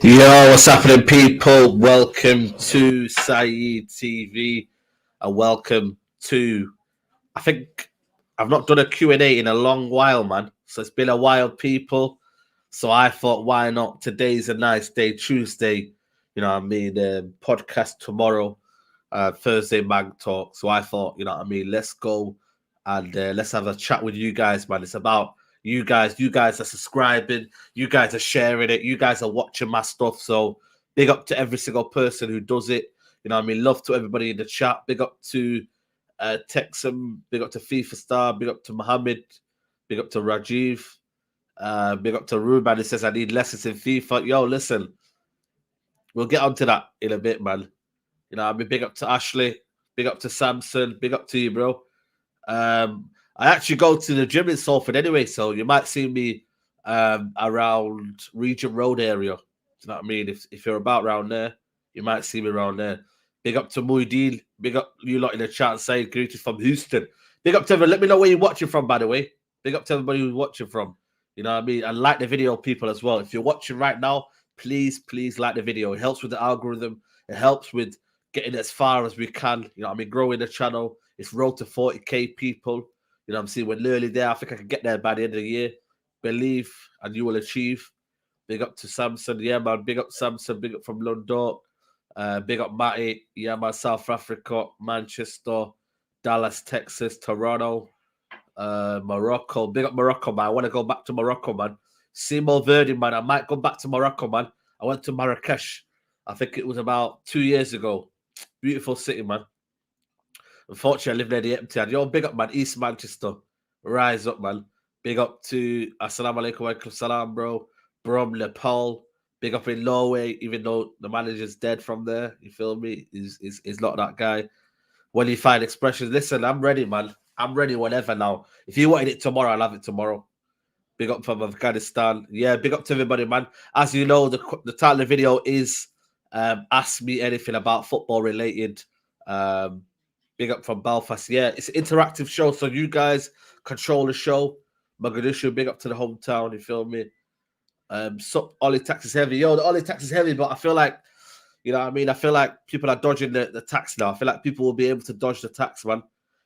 Yo, what's happening, people? Welcome to Saeed TV and welcome to. I think I've not done a Q&A in a long while, man. So it's been a while, people. So I thought, why not? Today's a nice day, Tuesday. Podcast tomorrow, Thursday, Mag Talk. So I thought, let's go and let's have a chat with you guys, man. It's about you guys. You guys are subscribing. You guys are sharing it. You guys are watching my stuff. So big up to every single person who does it. Love to everybody in the chat. Big up to Texan. Big up to FIFA Star. Big up to Mohammed. Big up to Rajiv. Big up to Ruben. He says, I need lessons in FIFA. Yo, listen. We'll get onto that in a bit, man. Big up to Ashley. Big up to Samson. Big up to you, bro. I actually go to the gym in Salford anyway, so you might see me around Regent Road area. Do you know what I mean? If you're about around there, you might see me around there. Big up to Muideen. Big up you lot in the chat saying greetings from Houston. Big up to everyone. Let me know where you're watching from, by the way. Big up to everybody who's watching from. You know what I mean? And like the video, people, as well. If you're watching right now, please like the video. It helps with the algorithm. It helps with getting as far as we can. You know what I mean? Growing the channel. It's road to 40k people. You know what I'm saying? We're nearly there. I think I can get there by the end of the year. Believe and you will achieve. Big up to Samson. Yeah, man. Big up Samson. Big up from London. Big up Matty. Yeah, man. South Africa, Manchester, Dallas, Texas, Toronto, Morocco. Big up Morocco, man. I want to go back to Morocco, man. Simo Verdi, man. I might go back to Morocco, man. I went to Marrakesh. I think it was about 2 years ago. Beautiful city, man. Unfortunately, I live near the empty. Yo, big up, man. East Manchester. Rise up, man. Big up to Assalamu alaikum wa alaikum salam, bro. Brom Nepal. Big up in Norway, even though the manager's dead from there. You feel me? He's not that guy. When you find expressions, listen, I'm ready, man. I'm ready whenever now. If you wanted it tomorrow, I'll have it tomorrow. Big up from Afghanistan. Yeah, big up to everybody, man. As you know, the title of the video is Ask Me Anything About Football Related. Big up from Belfast. Yeah, it's an interactive show, so you guys control the show. Mogadishu, big up to the hometown, you feel me? So Ollie tax is heavy. Yo, the Ollie tax is heavy, but I feel like, you know what I mean? I feel like people are dodging the tax now. I feel like people will be able to dodge the tax, man.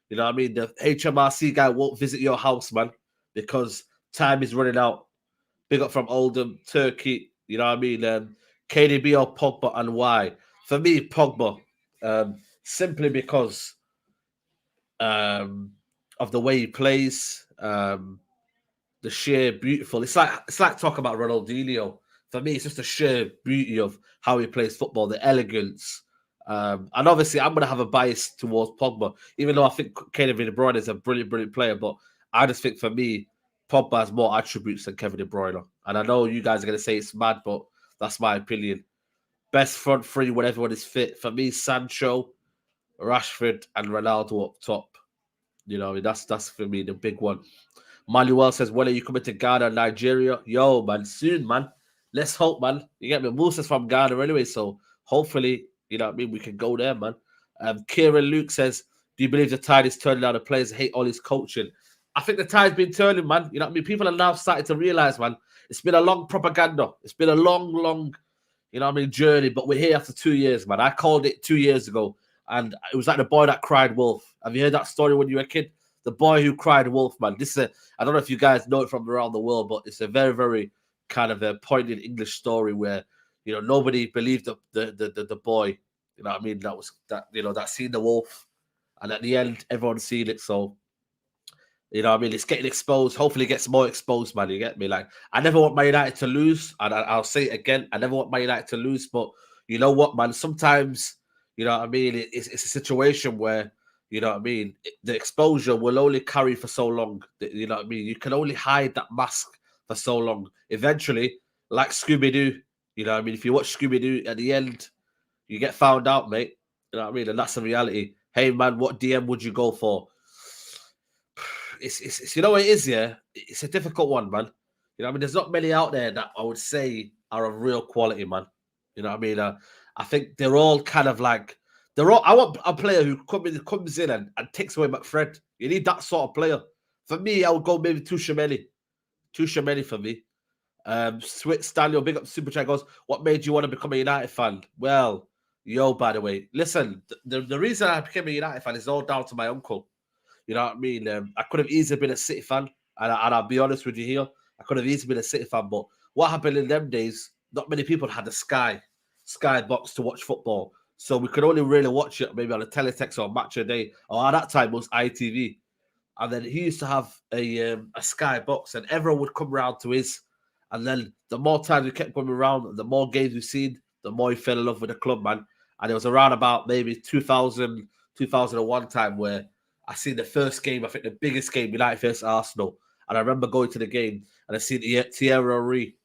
You know what I mean? The HMRC guy won't visit your house, man, because time is running out. Big up from Oldham, Turkey. You know what I mean? KDB or Pogba, and why? For me, Pogba. Simply because of the way he plays, the sheer beautiful. It's like talk about Ronaldinho. For me, it's just the sheer beauty of how he plays football, the elegance. And obviously, I'm going to have a bias towards Pogba, even though I think Kevin De Bruyne is a brilliant player. But I just think for me, Pogba has more attributes than Kevin De Bruyne. And I know you guys are going to say it's mad, but that's my opinion. Best front three when everyone is fit. For me, Sancho, Rashford, and Ronaldo up top. You know, that's for me the big one. Manuel says, when are you coming to Ghana, Nigeria? Yo, man, soon, man. Let's hope, man. You get me? Musa's from Ghana anyway, so hopefully, you know what I mean, we can go there, man. Kieran Luke says, do you believe the tide is turning now? The players hate all his coaching. I think the tide's been turning, man. You know what I mean? People are now starting to realize, man, it's been a long propaganda. It's been a long, you know what I mean, journey, but we're here after 2 years, man. I called it 2 years ago, and it was like the boy that cried wolf. Have you heard that story when you were a kid? The boy who cried wolf, man. This is I don't know if you guys know it from around the world, but it's a very, very kind of a poignant English story where, you know, nobody believed the boy, you know what I mean, that seen the wolf, and at the end, everyone's seen it. So, you know what I mean, it's getting exposed. Hopefully it gets more exposed, man. You get me? Like, I never want Man United to lose, and I'll say it again, I never want Man United to lose, but you know what, man? Sometimes, you know what I mean, it's a situation where, you know what I mean, the exposure will only carry for so long. You know what I mean? You can only hide that mask for so long. Eventually, like Scooby-Doo, you know what I mean? If you watch Scooby-Doo, at the end, you get found out, mate. You know what I mean? And that's the reality. Hey, man, what DM would you go for? It's you know what it is, yeah? It's a difficult one, man. You know what I mean? There's not many out there that I would say are of real quality, man. You know what I mean? I think they're all kind of like, I want a player who comes in and takes away McFred. You need that sort of player. For me, I would go maybe Tuchemeli for me. Switz Daniel, big up Super Chat goes, what made you want to become a United fan? Well, by the way, listen, the reason I became a United fan is all down to my uncle. You know what I mean? I could have easily been a City fan, and I'll be honest with you here, I could have easily been a City fan, but what happened in them days, not many people had a Sky box to watch football. So we could only really watch it maybe on a teletext or Match a Day, or at that time it was ITV. And then he used to have a Sky box, and everyone would come around to his. And then the more times we kept coming around, the more games we've seen, the more he fell in love with the club, man. And it was around about maybe 2000, 2001 time where I seen the first game, I think the biggest game, United versus Arsenal. And I remember going to the game and I seen Thierry Henry,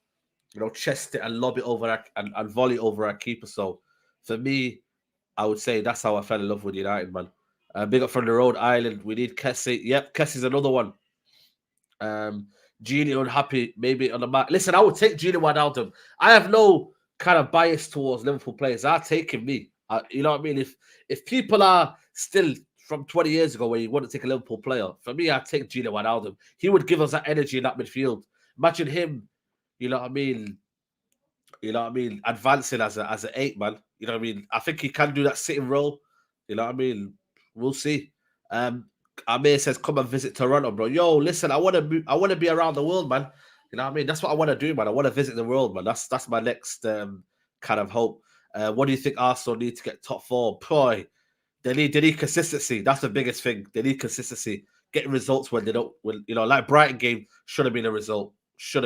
chest it and lob it over and volley over our keeper. So for me, I would say that's how I fell in love with United, man. Big up from the Rhode Island. We need Kessie. Yep, Kessie's another one. Gini unhappy, maybe on the mark. Listen, I would take Gini Wijnaldum. I have no kind of bias towards Liverpool players. I'll take him, me. You know what I mean? If people are still from 20 years ago where you want to take a Liverpool player, for me, I'd take Gini Wijnaldum. He would give us that energy in that midfield. Imagine him, you know what I mean? Advancing as an 8 man. You know what I mean? I think he can do that sitting role. You know what I mean? We'll see. Amir says, come and visit Toronto, bro. Yo, listen, I want to be around the world, man. You know what I mean? That's what I want to do, man. I want to visit the world, man. That's my next kind of hope. What do you think Arsenal need to get top 4? Boy, they need consistency. That's the biggest thing. They need consistency. Getting results when they don't, like Brighton game should have been a result. The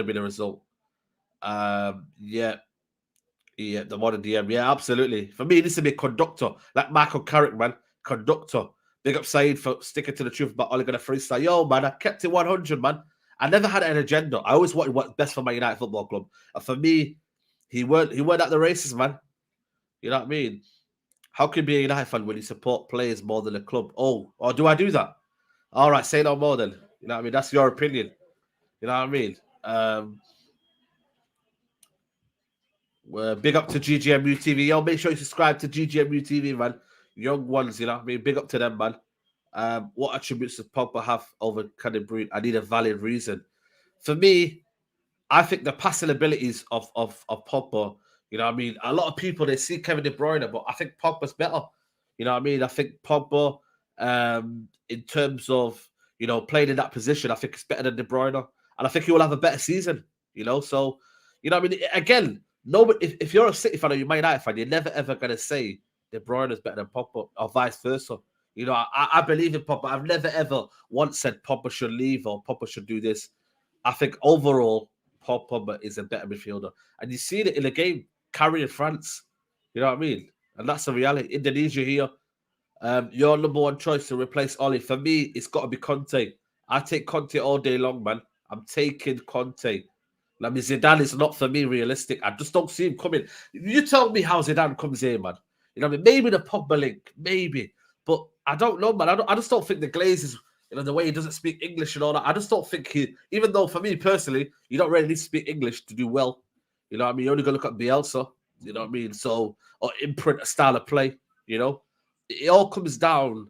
modern DM. Yeah, absolutely. For me, it needs to be a conductor, like Michael Carrick, man. Conductor. Big up Said for sticking to the truth about Ole Gunnar freestyle. Yo, man, I kept it 100, man. I never had an agenda. I always wanted what's best for my United Football Club. And for me, he weren't at the races, man. You know what I mean? How can you be a United fan when you support players more than a club? Oh, or do I do that? All right, say no more then. You know what I mean? That's your opinion. You know what I mean? Big up to GGMU TV. Yo, make sure you subscribe to GGMU TV, man. Young ones, you know what I mean? Big up to them, man. What attributes does Pogba have over Kevin De Bruyne? I need a valid reason. For me, I think the passing abilities of Pogba, you know what I mean? A lot of people, they see Kevin De Bruyne, but I think Pogba's better. You know what I mean? I think Pogba, in terms of, playing in that position, I think it's better than De Bruyne. And I think he will have a better season, So, you know what I mean? Again, nobody, if you're a City fan or you're a Man United fan, you're never, ever going to say De Bruyne is better than Pogba or vice versa. I believe in Pogba. I've never, ever once said Pogba should leave or Pogba should do this. I think overall, Pogba is a better midfielder. And you see it in the game, carrying France. You know what I mean? And that's the reality. Indonesia here. Your number one choice to replace Oli. For me, it's got to be Conte. I take Conte all day long, man. I'm taking Conte. I mean, Zidane is not for me realistic. I just don't see him coming. You tell me how Zidane comes here, man. You know what I mean? Maybe the Pogba link, maybe. But I don't know, man. I just don't think the Glazers, the way he doesn't speak English and all that, I just don't think even though for me personally, you don't really need to speak English to do well. You know what I mean? You're only going to look at Bielsa, you know what I mean? So, or imprint a style of play, It all comes down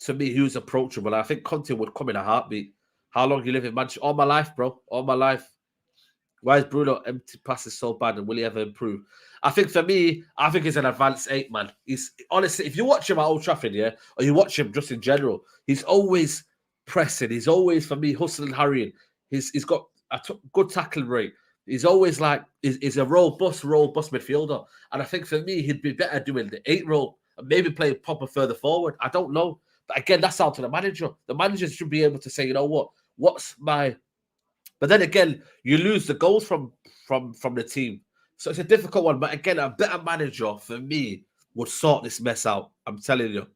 to me who's approachable. I think Conte would come in a heartbeat. How long you live in Manchester? All my life, bro. All my life. Why is Bruno empty passes so bad and will he ever improve? I think for me, I think he's an advanced 8 man. He's honestly, if you watch him at Old Trafford, yeah, or you watch him just in general, he's always pressing. He's always, for me, hustling, harrying. He's got a good tackling rate. He's always like, he's a robust midfielder. And I think for me, he'd be better doing the 8 role and maybe playing Pogba further forward. I don't know. But again, that's down to the manager. The manager should be able to say, you know what? What's my... But then again, you lose the goals from the team. So it's a difficult one. But again, a better manager, for me, would sort this mess out. I'm telling you.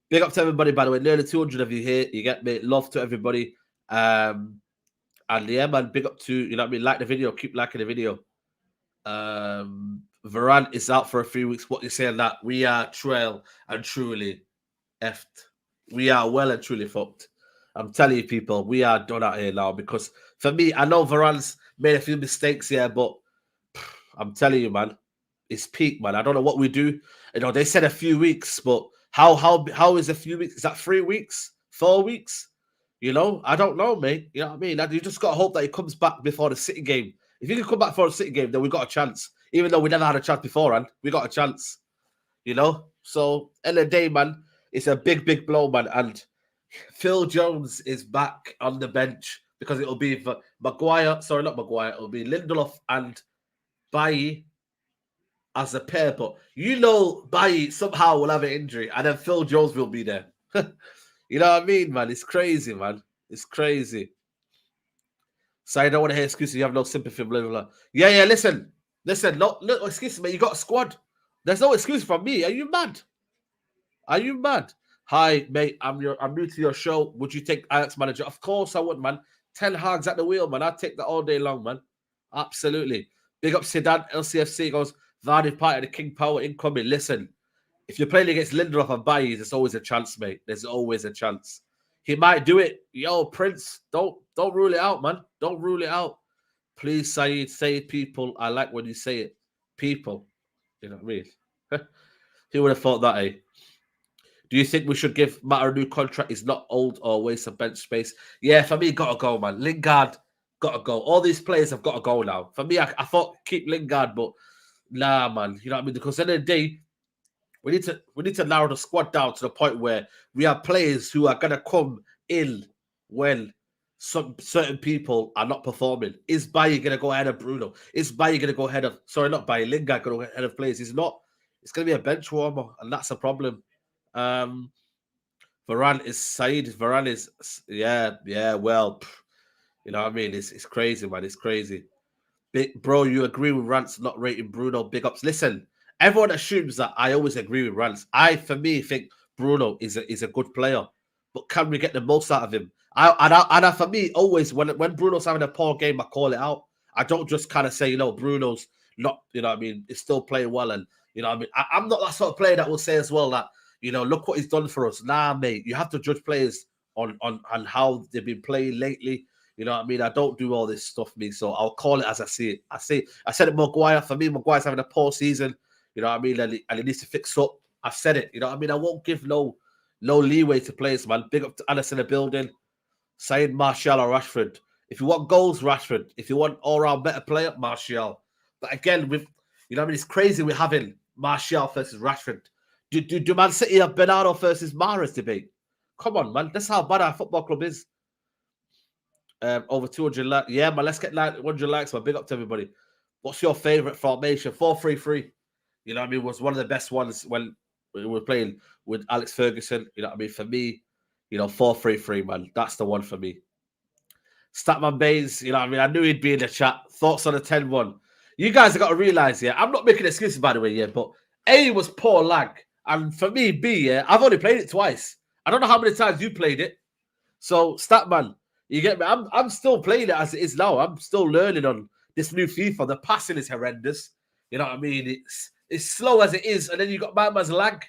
Big up to everybody, by the way. Nearly 200 of you here. You get me? Love to everybody. And yeah, man, big up to, you know what I mean? Like the video. Keep liking the video. Varane is out for a few weeks. What you say on that? We are trail and truly effed. We are well and truly fucked. I'm telling you, people, we are done out here now because for me, I know Varane's made a few mistakes here, but I'm telling you, man, it's peak, man. I don't know what we do. They said a few weeks, but how is a few weeks? Is that 3 weeks? 4 weeks? I don't know, mate. You know what I mean? You just got to hope that he comes back before the City game. If you can come back for a City game, then we got a chance. Even though we never had a chance beforehand, we got a chance. You know? So, end of the day, man, it's a big, big blow, man. And Phil Jones is back on the bench because it'll be Maguire. Sorry, not Maguire. It'll be Lindelof and Bailly as a pair. But you know, Bailly somehow will have an injury, and then Phil Jones will be there. You know what I mean, man? It's crazy, man. It's crazy. So I don't want to hear excuses. You have no sympathy, blah, blah, blah. Yeah, listen. No excuses, man. You got a squad. There's no excuse from me. Are you mad? Are you mad? Hi, mate. I'm new to your show. Would you take Ajax manager? Of course I would, man. 10 Hags at the wheel, man. I'd take that all day long, man. Absolutely. Big up Zidane. LCFC goes, Vardy part of the King Power incoming. Listen, if you're playing against Lindelof and Bailly, there's always a chance, mate. There's always a chance. He might do it. Yo, Prince, don't rule it out, man. Don't rule it out. Please, Saeed, say it, people. I like when you say it. People. You know what I mean? Who would have thought that, eh? Do you think we should give Matt a new contract? He's not old or waste of bench space. Yeah, for me, gotta go, man. Lingard, gotta go. All these players have got to go now. For me, I thought keep Lingard, but nah, man. You know what I mean? Because at the end of the day, we need to narrow the squad down to the point where we have players who are gonna come in when some certain people are not performing. Is Bailly gonna go ahead of Bruno? Is Bailly gonna go ahead of not Bailly, Lingard gonna go ahead of players? He's not. It's gonna be a bench warmer, and that's a problem. Varane is Saeed. Varane is well, you know what I mean? It's crazy, man. It's crazy. Bro, you agree with Rants not rating Bruno? Big ups. Listen, everyone assumes that I always agree with Rants. For me, think Bruno is a good player, but can we get the most out of him? For me, always when Bruno's having a poor game, I call it out. I don't just kind of say, Bruno's not, you know what I mean, is still playing well, and you know what I mean. I'm not that sort of player that will say as well that, look what he's done for us. Nah, mate, you have to judge players on how they've been playing lately. You know what I mean? I don't do all this stuff, me. So I'll call it as I see it. I said it, Maguire. For me, Maguire's having a poor season. You know what I mean? And he needs to fix up. I've said it. You know what I mean? I won't give no leeway to players, man. Big up to Alice in the building. Saying Martial or Rashford. If you want goals, Rashford. If you want all-round better player, Martial. But again, you know what I mean? It's crazy we're having Martial versus Rashford. Do Man City have Bernardo versus Mahrez debate? Come on, man. That's how bad our football club is. Over 200 likes. Yeah, man. Let's get 100 likes, man. Big up to everybody. What's your favorite formation? 4-3-3. You know what I mean? Was one of the best ones when we were playing with Alex Ferguson. You know what I mean? For me, 4-3-3, man. That's the one for me. Statman Baines, you know what I mean? I knew he'd be in the chat. Thoughts on the 10-1. You guys have got to realize, I'm not making excuses, by the way, but A was poor lag. And for me, B, I've only played it twice. I don't know how many times you played it. So, Statman, you get me? I'm still playing it as it is now. I'm still learning on this new FIFA. The passing is horrendous. You know what I mean? It's slow as it is, and then you got man's lag.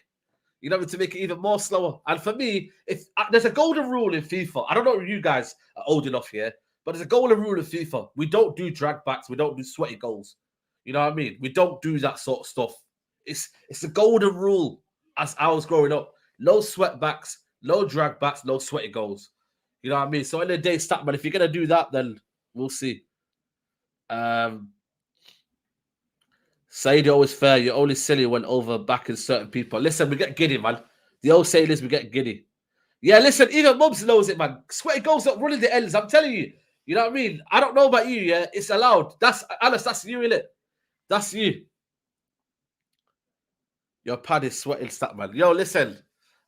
You know, to make it even more slower. And for me, if there's a golden rule in FIFA, I don't know if you guys are old enough here, but there's a golden rule in FIFA. We don't do drag backs. We don't do sweaty goals. You know what I mean? We don't do that sort of stuff. It's the golden rule as I was growing up. No sweat backs, no drag backs, no sweaty goals. You know what I mean? So in the day, Statman, if you're going to do that, then we'll see. Said you're always fair. You're only silly when over backing certain people. Listen, we get giddy, man. The old saying is we get giddy. Yeah, listen, even Mubs knows it, man. Sweaty goals up running the ends. I'm telling you. You know what I mean? I don't know about you, yeah? It's allowed. That's Alice, that's you, innit? That's you. Your pad is sweating, Statman. Yo, listen.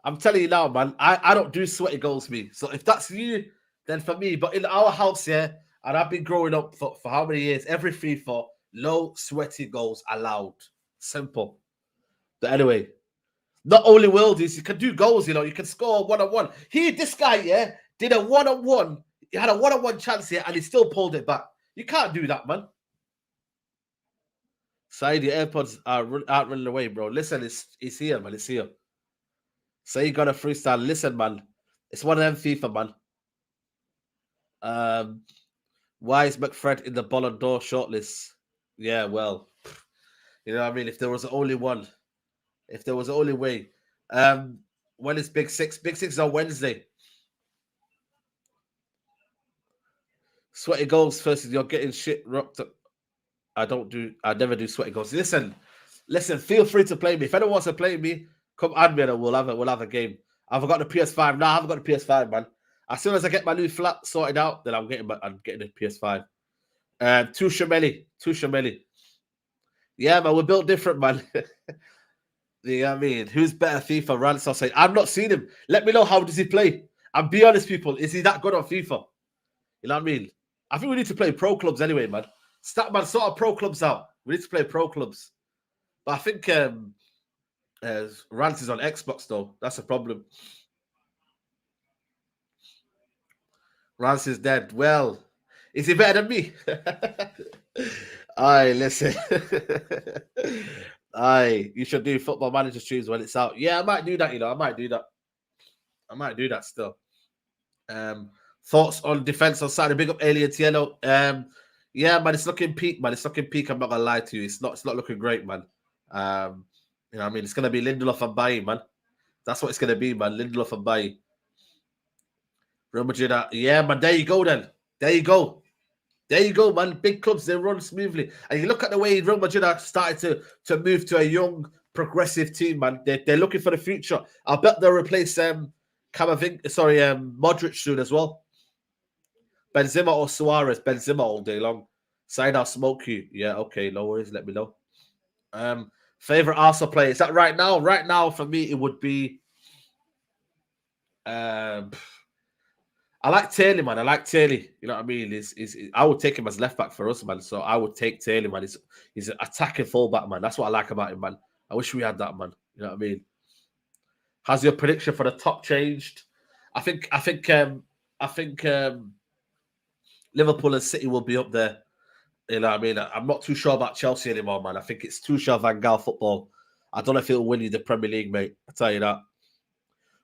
I'm telling you now, man. I don't do sweaty goals, me. So if that's you, then for me. But in our house, and I've been growing up for how many years? Every FIFA, no sweaty goals allowed. Simple. But anyway, not only worldies, you can do goals, you can score one-on-one. This guy, did a one-on-one. He had a one-on-one chance here, and he still pulled it back. You can't do that, man. Side, your AirPods are out running away, bro. Listen, it's here, man. It's here. Say you got a freestyle. Listen, man. It's one of them FIFA, man. Why is McFred in the Ballon d'Or shortlist? Yeah, well, you know what I mean? If there was only one, if there was only way. When is Big Six? Big Six is on Wednesday. Sweaty goals versus you're getting shit rocked up. I never do sweaty goals. Listen, feel free to play me. If anyone wants to play me, come add me and we'll have a game. I've got the PS5. No, I haven't got the PS5, man. As soon as I get my new flat sorted out, then I'm getting the PS5. Tushameli. Yeah, man, we're built different, man. You know what I mean? Who's better FIFA? Rance, I'll say. I've not seen him. Let me know, how does he play? And be honest, people, is he that good on FIFA? You know what I mean? I think we need to play pro clubs anyway, man. Statman, sort of pro clubs out. We need to play pro clubs. But I think Rance is on Xbox, though. That's a problem. Rance is dead. Well, is he better than me? Aye, listen. Aye, you should do Football Manager streams when it's out. Yeah, I might do that, you know. I might do that still. Thoughts on defense on Saturday? Big up Alien Tiello. Yeah, man, it's looking peak, man. It's looking peak. I'm not gonna lie to you. It's not looking great, man. You know what I mean? It's gonna be Lindelof and Bailly, man. That's what it's gonna be, man. Lindelof and Bailly. Real Madrid. Yeah, man. There you go, then. There you go, man. Big clubs, they run smoothly. And you look at the way Real Madrid are started to move to a young, progressive team, man. They're looking for the future. I bet they'll replace Modric soon as well. Benzema or Suarez? Benzema all day long. Sign, I'll smoke you. Yeah, okay, no worries. Let me know. Favorite Arsenal player? Is that right now? Right now, for me, it would be. I like Taylor, man. I like Taylor. You know what I mean? I would take him as left back for us, man. So I would take Taylor, man. He's an attacking fullback, man. That's what I like about him, man. I wish we had that, man. You know what I mean? Has your prediction for the top changed? I think Liverpool and City will be up there. You know what I mean? I'm not too sure about Chelsea anymore, man. I think it's Tuchel Van Gaal football. I don't know if he'll win you the Premier League, mate. I tell you that.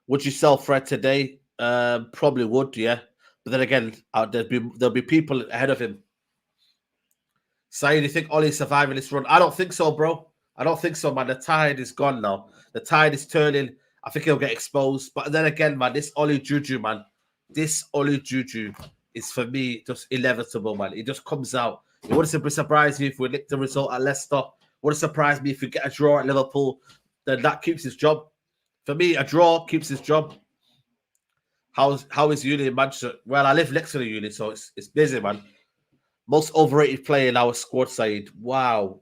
Would you sell Fred today? Probably would, yeah. But then again, there'll be people ahead of him. Saying, you think Ollie's surviving this run? I don't think so, bro. I don't think so, man. The tide is gone now. The tide is turning. I think he'll get exposed. But then again, man, this Ollie Juju, man. This Ollie Juju is, for me, just inevitable, man. It just comes out. It wouldn't surprise me if we nick the result at Leicester. Wouldn't surprise me if we get a draw at Liverpool. Then that keeps his job. For me, a draw keeps his job. How is uni in Manchester? Well, I live next to the uni, so it's busy, man. Most overrated player in our squad side. Wow.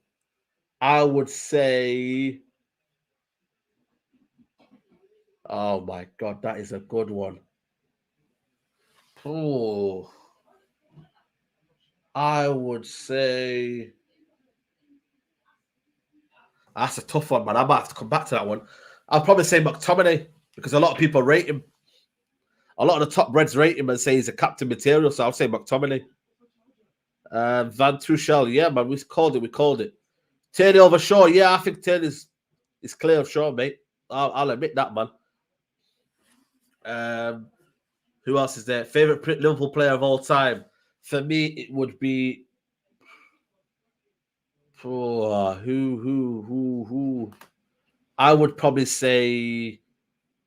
I would say. Oh my God, that is a good one. Oh. I would say. That's a tough one, man. I might have to come back to that one. I'll probably say McTominay, because a lot of people rate him. A lot of the top Reds rate him and say he's a captain material, so I'll say McTominay. Van Tuchel, yeah, man, we called it. Taylor over Shaw, yeah, I think Taylor's is clear of Shaw, mate. I'll admit that, man. Who else is there? Favorite Liverpool player of all time? For me, it would be who? I would probably say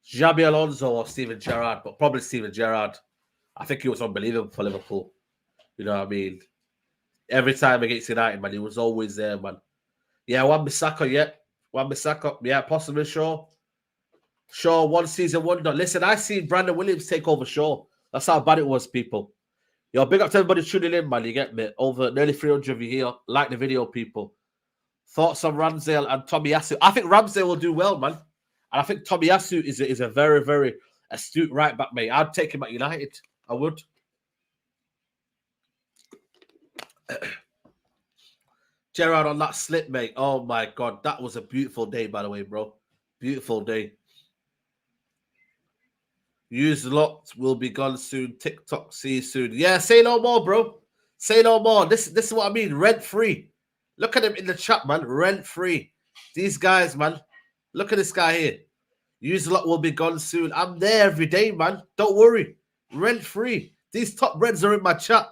Xabi Alonso or Steven Gerrard, but probably Steven Gerrard. I think he was unbelievable for Liverpool. You know what I mean? Every time against United, man, he was always there, man. Yeah, Wan-Bissaka, yeah, possibly Shaw. Shaw, one season wonder. Listen, I seen Brandon Williams take over Shaw. That's how bad it was, people. Yo, big up to everybody tuning in, man. You get me? Over nearly 300 of you here. Like the video, people. Thoughts on Ramsdale and Tomiyasu? I think Ramsdale will do well, man. And I think Tomiyasu is a very, very astute right back, mate. I'd take him at United. I would. Gerrard on that slip, mate. Oh, my God. That was a beautiful day, by the way, bro. Beautiful day. Use locked will be gone soon. TikTok, see you soon. Yeah, say no more, bro. Say no more. This is what I mean. Rent free. Look at him in the chat, man. Rent free. These guys, man. Look at this guy here. Use lock will be gone soon. I'm there every day, man. Don't worry. Rent free. These top Reds are in my chat.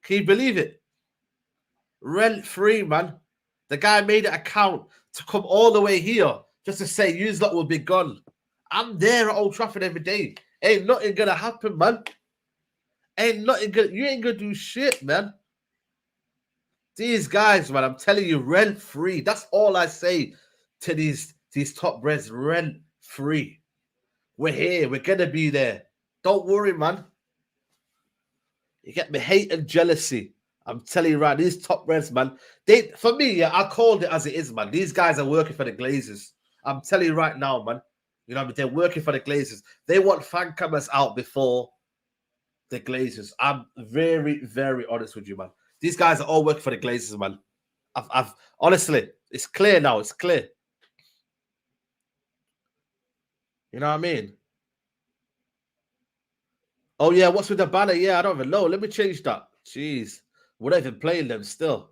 Can you believe it? Rent free, man. The guy made an account to come all the way here just to say use lock will be gone. I'm there at Old Trafford every day. Ain't nothing gonna happen, man. You ain't gonna do shit, man. These guys, man, I'm telling you, rent free. That's all I say to these top brands, rent free. We're here. We're gonna be there. Don't worry, man. You get me? Hate and jealousy. I'm telling you right, these top brands, man. They, for me, yeah, I called it as it is, man. These guys are working for the Glazers. I'm telling you right now, man. You know what I mean? They're working for the Glazers. They want fan cameras out before the Glazers. I'm very, very honest with you, man. These guys are all working for the Glazers, man. I've honestly, it's clear now. It's clear. You know what I mean? Oh yeah, what's with the banner? Yeah, I don't even know. Let me change that. Jeez, we're not even playing them still.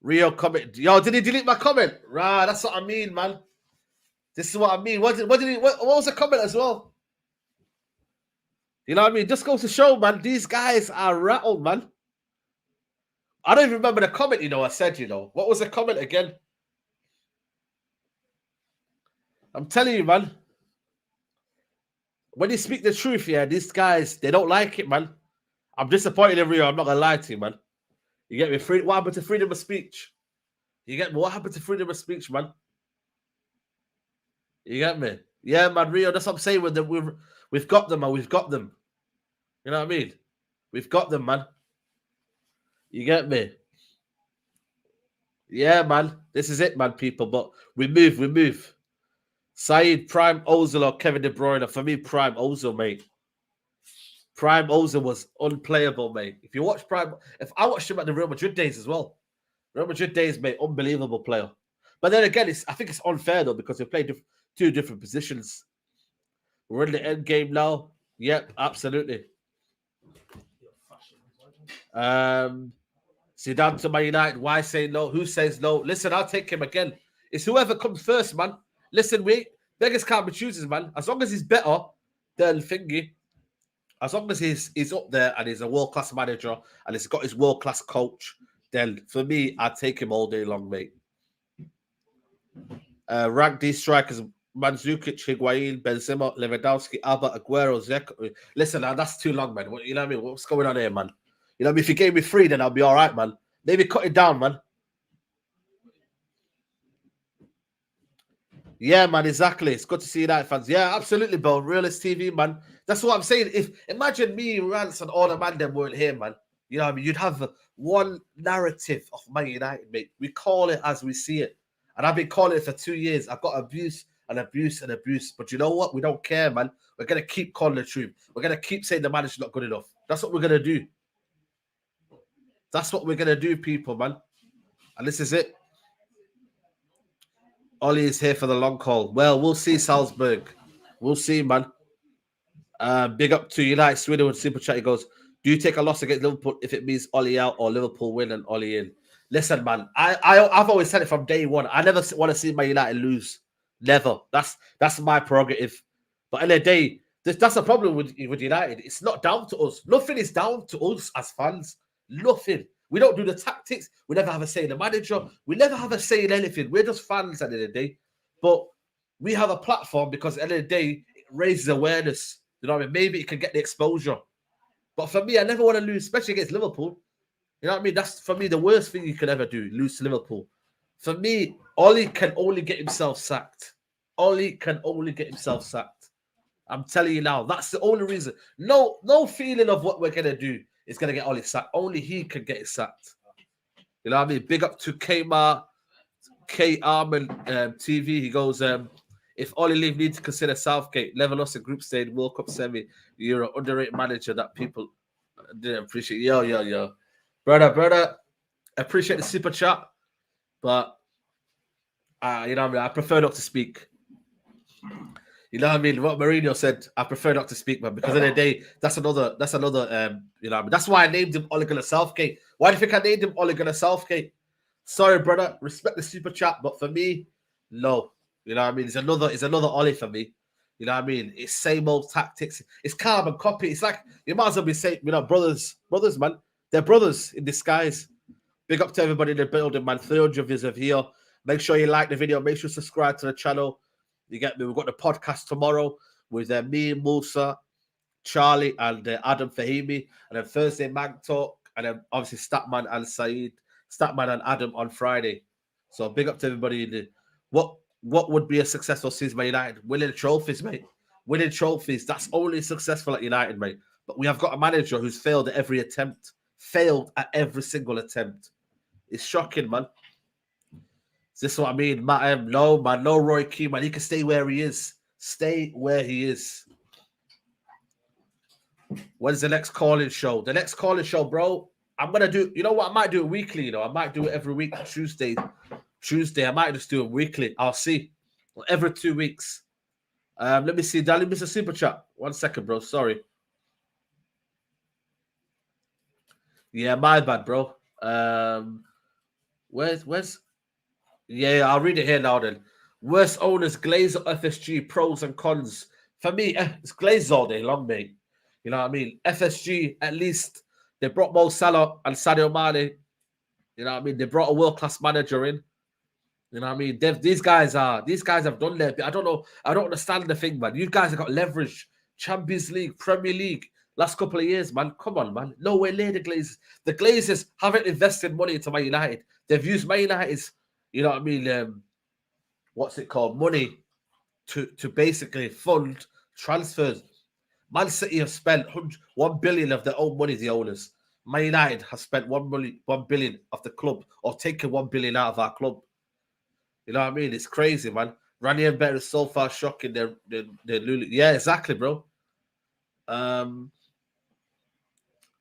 Rio comment. Yo, did he delete my comment? Right, that's what I mean, man. This is what I mean. What was the comment as well? You know what I mean? Just goes to show, man. These guys are rattled, man. I don't even remember the comment. You know, I said, you know, what was the comment again? I'm telling you, man. When you speak the truth, yeah, these guys, they don't like it, man. I'm disappointed in Rio. I'm not gonna lie to you, man. You get me? What happened to freedom of speech? You get me? What happened to freedom of speech, man? You get me? Yeah, man, Rio. That's what I'm saying. We've got them, man. We've got them. You know what I mean? We've got them, man. You get me? Yeah, man. This is it, man, people. But we move. Saeed, Prime Ozil or Kevin De Bruyne. For me, Prime Ozil, mate. Prime Ozil was unplayable, mate. If you watch Prime, if I watched him at the Real Madrid days as well. Real Madrid days, mate, unbelievable player. But then again, I think it's unfair though because we played two different positions. We're in the end game now. Yep, absolutely. Zidane to Man United. Why say no? Who says no? Listen, I'll take him again. It's whoever comes first, man. Listen, beggars can't be choosers, man. As long as he's better than Thingy, as long as he's up there and he's a world-class manager and he's got his world-class coach, then for me, I'd take him all day long, mate. Rank these strikers: Mandzukic, Higuain, Benzema, Lewandowski, Alba, Aguero, Zeko. Listen, now that's too long, man. You know what I mean? What's going on here, man? You know what I mean? If you gave me 3, then I'll be all right, man. Maybe cut it down, man. Yeah, man, exactly. It's good to see United fans. Yeah, absolutely, bro. Realist TV, man. That's what I'm saying. Imagine me, Rance, and all the man them weren't here, man. You know what I mean? You'd have one narrative of Man United, mate. We call it as we see it. And I've been calling it for 2 years. I've got abuse. But you know what? We don't care, man. We're going to keep calling the truth. We're going to keep saying the manager's not good enough. That's what we're going to do. That's what we're going to do, people, man. And this is it. Ollie is here for the long haul. Well, we'll see, Salzburg. We'll see, man. Big up to United Sweden with Super Chat. He goes, do you take a loss against Liverpool if it means Ollie out or Liverpool win and Ollie in? Listen, man, I've always said it from day one. I never want to see Man United lose. Never. That's my prerogative. But in the day, that's the problem with United. It's not down to us. Nothing is down to us as fans. Nothing. We don't do the tactics. We never have a say in the manager. We never have a say in anything. We're just fans at the end of the day. But we have a platform because at the end of the day, it raises awareness. You know what I mean? Maybe it can get the exposure. But for me, I never want to lose, especially against Liverpool. You know what I mean? That's, for me, the worst thing you can ever do, lose to Liverpool. For me, Ollie can only get himself sacked. Ollie can only get himself sacked. I'm telling you now, that's the only reason. No feeling of what we're going to do is going to get Ollie sacked. Only he can get it sacked. You know what I mean? Big up to K-Arman TV. He goes, if Ollie leave, need to consider Southgate. Level us a group stage, World Cup semi. You're an underrated manager that people didn't appreciate. Yo. Brother, appreciate the super chat. But, you know what I mean? I prefer not to speak. You know what I mean? What Mourinho said, I prefer not to speak, man, because in the day, that's another, you know what I mean? That's why I named him Ole Gunnar Southgate. Why do you think I named him Ole Gunnar Southgate? Sorry, brother. Respect the super chat, but for me, no. You know what I mean? It's another Ollie for me. You know what I mean? It's same old tactics. It's carbon copy. It's like, you might as well be saying, you know, brothers, man. They're brothers in disguise. Big up to everybody in the building, man. 300 viewers of here. Make sure you like the video. Make sure you subscribe to the channel. You get me? We've got the podcast tomorrow with me, Musa, Charlie, and Adam Fahimi. And then Thursday, Mag Talk. and then obviously Statman and Statman and Adam on Friday. So big up to everybody in the what would be a successful season by United? Winning trophies, mate. Winning trophies. That's only successful at United, mate. But we have got a manager who's failed at every attempt. Failed at every single attempt. It's shocking, man. Is this what I mean? No, man. No Roy Keane, man. He can stay where he is. Stay where he is. When's the next calling show? The next calling show, bro. I'm going to do, you know what? I might do it weekly, you know. I might do it every week. Tuesday. I might just do it weekly. I'll see. Every 2 weeks. Let me see. Darling, Mr. Super Chat. 1 second, bro. Sorry. Yeah, my bad, bro. Where's? Yeah, I'll read it here now then. Worst owners, Glazer, FSG, pros and cons. For me, it's Glazers all day long, mate. You know what I mean? FSG, at least they brought Mo Salah and Sadio Mane. You know what I mean? They brought a world-class manager in. You know what I mean? These guys have done their bit. I don't know. I don't understand the thing, man. You guys have got leverage. Champions League, Premier League, last couple of years, man. Come on, man. Nowhere near the Glazers. The Glazers haven't invested money into Man United. They've used Man United's, you know what I mean? What's it called? Money to basically fund transfers. Man City have spent 1 billion of their own money, the owners. Man United has spent 1 billion of the club, or taken 1 billion out of our club. You know what I mean? It's crazy, man. Ranieri and Better is so far shocking. They're Lulu. Yeah, exactly, bro.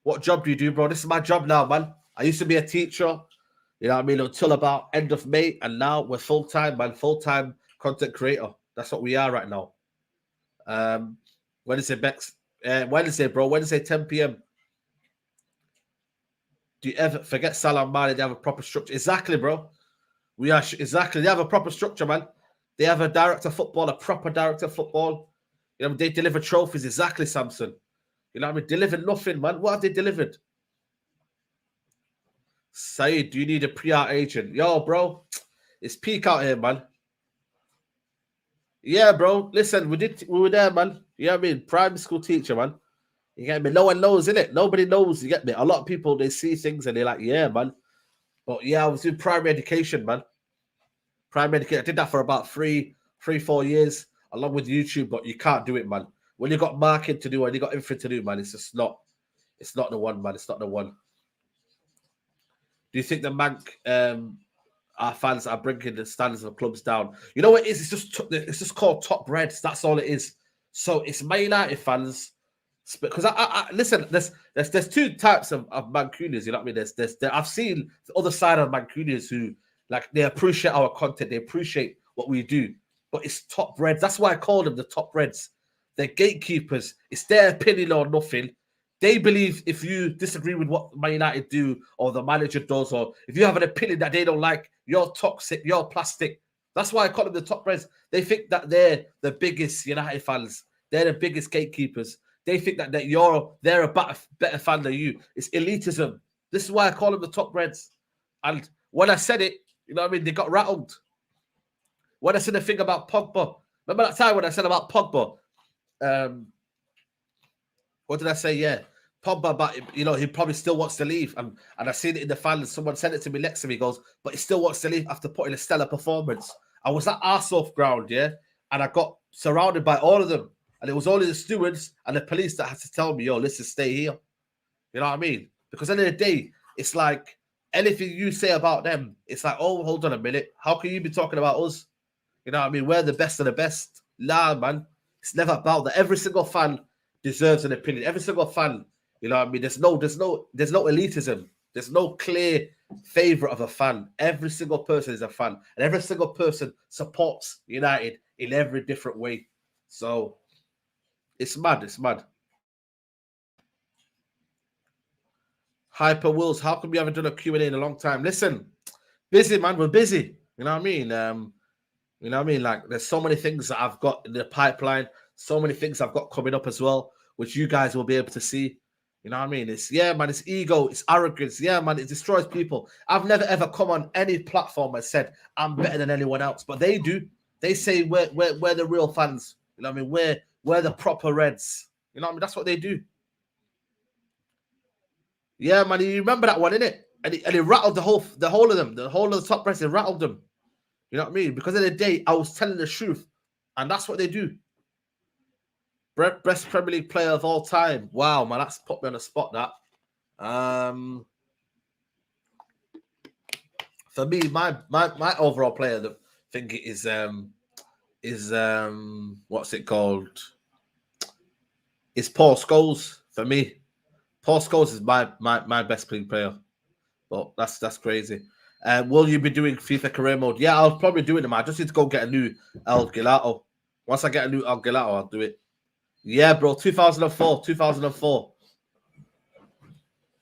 What job do you do, bro? This is my job now, man. I used to be a teacher, you know what I mean, until about end of May, and now we're full-time, man. Full-time content creator. That's what we are right now. Wednesday, bro. Wednesday, 10 p.m. Do you ever forget Salah and Mane? They have a proper structure. Exactly, bro. They have a proper structure, man. They have a director of football, a proper director of football. You know, they deliver trophies. Exactly, Samson. You know what I mean? Delivered nothing, man. What have they delivered? Saeed, do you need a PR agent? Yo, bro, it's peak out here, man. Yeah, bro. Listen, we were there, man. You know what I mean? Primary school teacher, man. You get me? No one knows, innit? Nobody knows. You get me? A lot of people, they see things and they're like, yeah, man. But yeah, I was doing primary education, man. Primary education. I did that for about 4 years, along with YouTube, but you can't do it, man. When you got marketing to do and you got everything to do, man, it's not the one, man. It's not the one. Do you think the Manc, our fans are bringing the standards of the clubs down? You know what it is? It's just called top reds. That's all it is. So it's Man United fans. Because I listen, there's two types of Mancunians, you know what I mean? I've seen the other side of Mancunians who, like, they appreciate our content, they appreciate what we do, but it's top reds. That's why I call them the top reds. They're gatekeepers. It's their opinion or nothing. They believe if you disagree with what Man United do or the manager does, or if you have an opinion that they don't like, you're toxic, you're plastic. That's why I call them the top reds. They think that they're the biggest United fans. They're the biggest gatekeepers. They think that they're a better fan than you. It's elitism. This is why I call them the top reds. And when I said it, you know what I mean, they got rattled. When I said the thing about Pogba, remember that time when I said about Pogba? What did I say? Yeah, Pogba, but you know, he probably still wants to leave. And I seen it in the fans. Someone sent it to me next to me. He goes, but he still wants to leave after putting a stellar performance. I was at Arsenal ground, yeah, and I got surrounded by all of them. And it was only the stewards and the police that had to tell me, yo, listen, stay here. You know what I mean? Because at the end of the day, it's like anything you say about them, it's like, oh, hold on a minute. How can you be talking about us? You know what I mean? We're the best of the best. Nah, man. It's never about that. Every single fan deserves an opinion. Every single fan, you know what I mean? There's no elitism. There's no clear favorite of a fan. Every single person is a fan. And every single person supports United in every different way. So it's mad. It's mad. Hyper Wills, how come we haven't done a Q&A in a long time? Listen, busy, man. We're busy. You know what I mean? You know what I mean? Like, there's so many things that I've got in the pipeline. So many things I've got coming up as well, which you guys will be able to see. You know what I mean? It's, yeah, man, it's ego, it's arrogance. Yeah, man, it destroys people. I've never, ever come on any platform and said, I'm better than anyone else. But they do. They say we're the real fans. You know what I mean? We're the proper Reds. You know what I mean? That's what they do. Yeah, man, you remember that one, innit? And he rattled the whole of them, the whole of the top press, he rattled them. You know what I mean? Because of the day, I was telling the truth. And that's what they do. Best Premier League player of all time. Wow, man, that's put me on the spot, that. For me, my overall player that I think is what's it called? It's Paul Scholes for me. Paul Scholes is my best player. But that's crazy. Will you be doing FIFA career mode? Yeah, I'll probably do it tomorrow. I just need to go get a new El Gelato. Once I get a new El Gelato, I'll do it. Yeah, bro, 2004.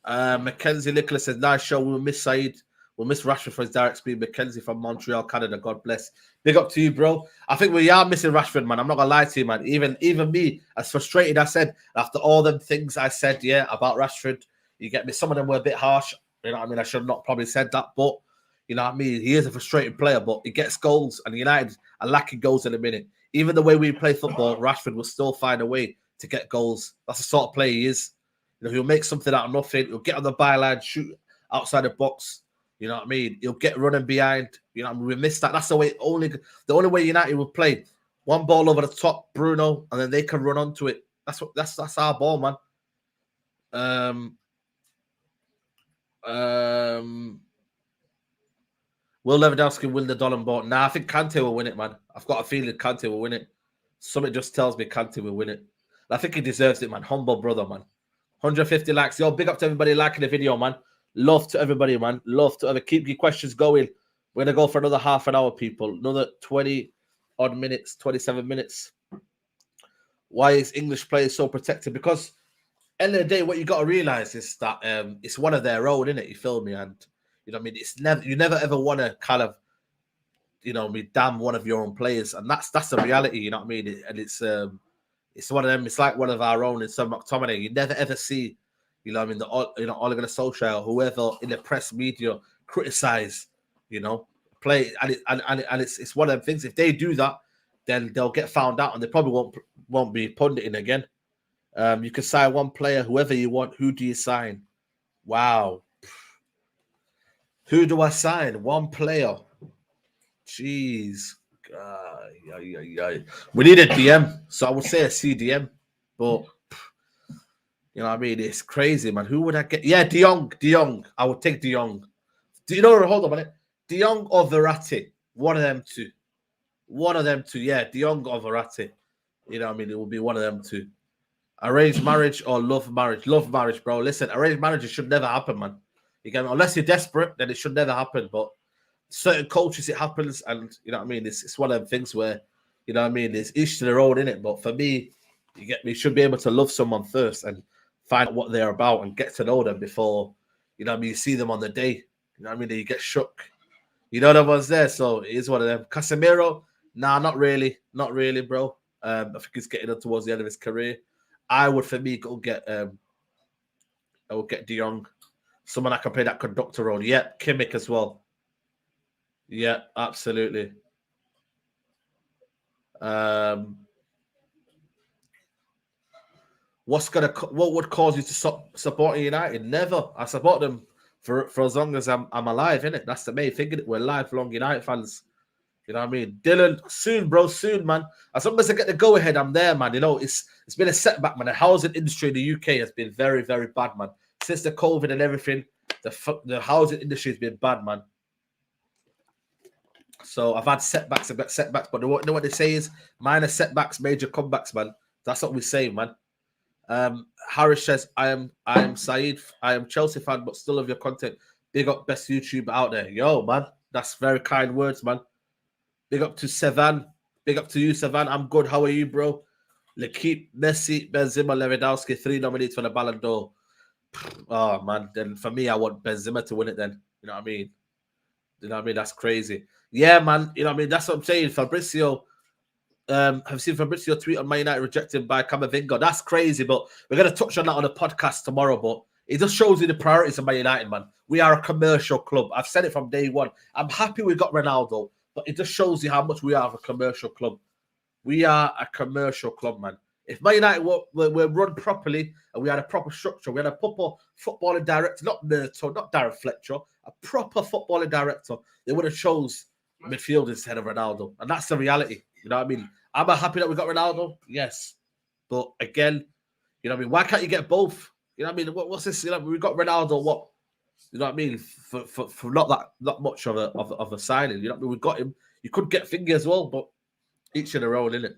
Mackenzie Nicholas says, nice show. We'll miss Saeed. We'll miss Rashford for his direct speed. Mackenzie from Montreal, Canada. God bless. Big up to you, bro. I think we are missing Rashford, man. I'm not gonna lie to you, man. Even me, as frustrated I said after all them things I said, yeah, about Rashford, you get me. Some of them were a bit harsh. You know what I mean? I should have not probably said that, but you know what I mean? He is a frustrating player, but he gets goals, and United are lacking goals in a minute. Even the way we play football, Rashford will still find a way to get goals. That's the sort of player he is. You know, he'll make something out of nothing. He'll get on the byline, shoot outside the box. You know what I mean? He'll get running behind. You know what I mean? We missed that. That's the way the only way United will play. One ball over the top, Bruno, and then they can run onto it. That's our ball, man. Will Lewandowski win the Dollar Ball? Nah, I think Kante will win it, man. I've got a feeling Kante will win it. Something just tells me Kante will win it. I think he deserves it, man. Humble brother, man. 150 likes. Yo, big up to everybody liking the video, man. Love to everybody, man. Love to keep your questions going. We're going to go for another half an hour, people. Another 20-odd minutes, 27 minutes. Why is English players so protected? Because end of the day, what you got to realize is that it's one of their own, innit? You feel me? And you know what I mean? It's never you never ever want to kind of, you know, be damn one of your own players, and that's the reality. You know what I mean? And it's one of them. It's like one of our own in some McTominay. You never ever see, you know, what I mean, Ole Gunnar Solskjaer or whoever in the press media criticize, you know, play, and it's one of them things. If they do that, then they'll get found out, and they probably won't be punditing again. You can sign one player, whoever you want. Who do you sign? Wow. Who do I sign? One player. Jeez. We need a DM, so I would say a CDM, but you know what I mean? It's crazy, man. Who would I get? Yeah, De Jong. I would take De Jong. Do you know? Hold on a minute. De Jong or Verratti? One of them two. Yeah, De Jong or Verratti. You know what I mean? It will be one of them two. Arranged marriage or love marriage? Love marriage, bro. Listen, arranged marriages should never happen, man. You get me? Unless you're desperate, then it should never happen. But certain cultures, it happens, and you know what I mean. It's one of them things where, you know what I mean. It's each to their own, innit? But for me, you get me. You should be able to love someone first and find out what they're about and get to know them before, you know what I mean. You see them on the day, you know what I mean. Then you get shook. You know the one's there, so it is one of them. Casemiro, nah, not really, bro. I think he's getting up towards the end of his career. I would, for me, go get I would get De Jong. Someone I can play that conductor role. Yeah, Kimmich as well. Yeah, absolutely. What would cause you to stop supporting United? Never. I support them for as long as I'm alive, innit? That's the main thing. We're lifelong United fans. You know what I mean? Dylan, soon, bro, soon, man. As long as I get the go-ahead, I'm there, man. You know, it's been a setback, man. The housing industry in the UK has been very, very bad, man. Since the COVID and everything, the housing industry has been bad, man. So I've had setbacks, but you know what they say is minor setbacks, major comebacks, man. That's what we say, man. Harris says, I am Saeed. I am Chelsea fan, but still love your content. Big up, best YouTuber out there. Yo, man. That's very kind words, man. Big up to Sevan. Big up to you, Sevan. I'm good. How are you, bro? L'Equipe, Messi, Benzema, Lewandowski, 3 nominees for the Ballon d'Or. Oh, man. Then for me, I want Benzema to win it then. You know what I mean? You know what I mean? That's crazy. Yeah, man. You know what I mean? That's what I'm saying. Fabrizio, have seen Fabrizio tweet on Man United rejected by Camavinga. That's crazy, but we're going to touch on that on the podcast tomorrow. But it just shows you the priorities of Man United, man. We are a commercial club. I've said it from day one. I'm happy we got Ronaldo, but it just shows you how much we are a commercial club. We are a commercial club, man. If Man United were run properly and we had a proper structure, we had a proper footballing director, not Nerto, not Darren Fletcher, a proper footballing director, they would have chose midfield instead of Ronaldo. And that's the reality. You know what I mean? Am I happy that we got Ronaldo? Yes. But again, you know what I mean? Why can't you get both? You know what I mean? What's this? You know, we got Ronaldo, what? You know what I mean? For not much of a signing. You know what I mean? We got him. You could get Finger as well, but each in their own, innit?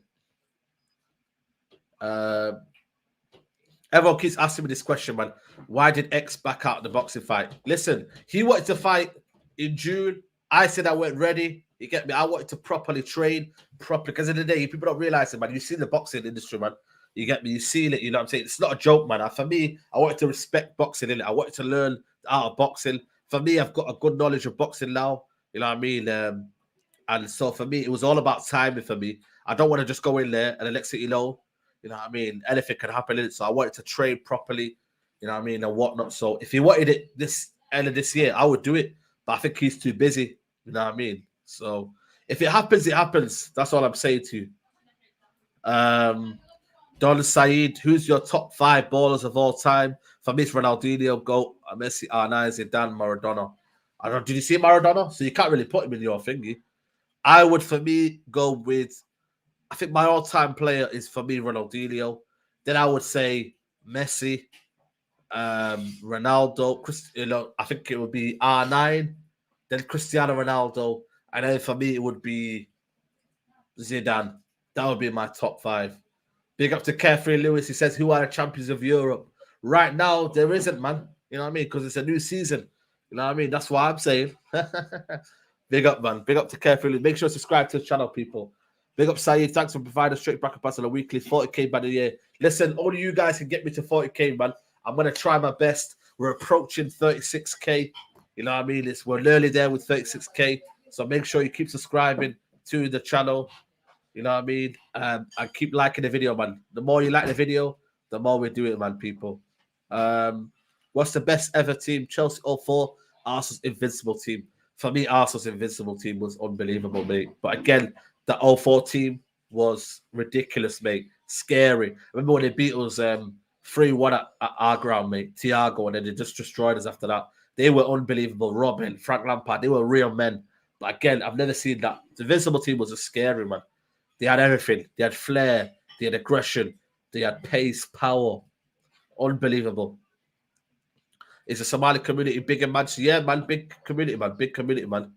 Everyone keeps asking me this question, man. Why did X back out the boxing fight? Listen, he wanted to fight in June. I said I weren't ready. You get me? I wanted to properly train, because in the day, people don't realize it, man. You see the boxing industry, man. You get me? You see it, you know what I'm saying? It's not a joke, man. For me, I wanted to respect boxing, innit? I wanted to learn the art of boxing. For me, I've got a good knowledge of boxing now. You know what I mean? And so for me, it was all about timing for me. I don't want to just go in there and the next thing you know what I mean? Anything can happen in it. So I wanted to train properly, you know what I mean, and whatnot. So if he wanted it this end of this year, I would do it. But I think he's too busy, you know what I mean? So if it happens, it happens. That's all I'm saying to you. Don Saeed, who's your top 5 ballers of all time? For me, it's Ronaldinho, GOAT, Messi, R9, Zidane, Maradona. I don't. Did you see Maradona? So you can't really put him in your thingy. I would, for me, go with. I think my all-time player is, for me, Ronaldinho. Then I would say Messi, Ronaldo. I think it would be R9. Then Cristiano Ronaldo, and then for me it would be Zidane. That would be my top 5. Big up to Carefree Lewis. He says, "Who are the champions of Europe right now?" There isn't, man. You know what I mean? Because it's a new season. You know what I mean? That's what I'm saying. Big up, man. Big up to Carefree Lewis. Make sure to subscribe to the channel, people. Big up, Saeed. Thanks for providing straight bracket pass on a weekly 40k by the year. Listen, only you guys can get me to 40k, man. I'm gonna try my best. We're approaching 36k. You know what I mean? We're nearly there with 36k. So make sure you keep subscribing to the channel. You know what I mean? And keep liking the video, man. The more you like the video, the more we do it, man, people. What's the best ever team? Chelsea 04, Arsenal's invincible team. For me, Arsenal's invincible team was unbelievable, mate. But again, the 04 team was ridiculous, mate. Scary. Remember when they beat us 3-1 at our ground, mate? Thiago, and then they just destroyed us after that. They were unbelievable. Robin, Frank Lampard, they were real men. But again, I've never seen that. The invincible team was a scary, man. They had everything. They had flair. They had aggression. They had pace, power. Unbelievable. Is the Somali community big in Manchester? Yeah, man. Big community, man. Big community, man. You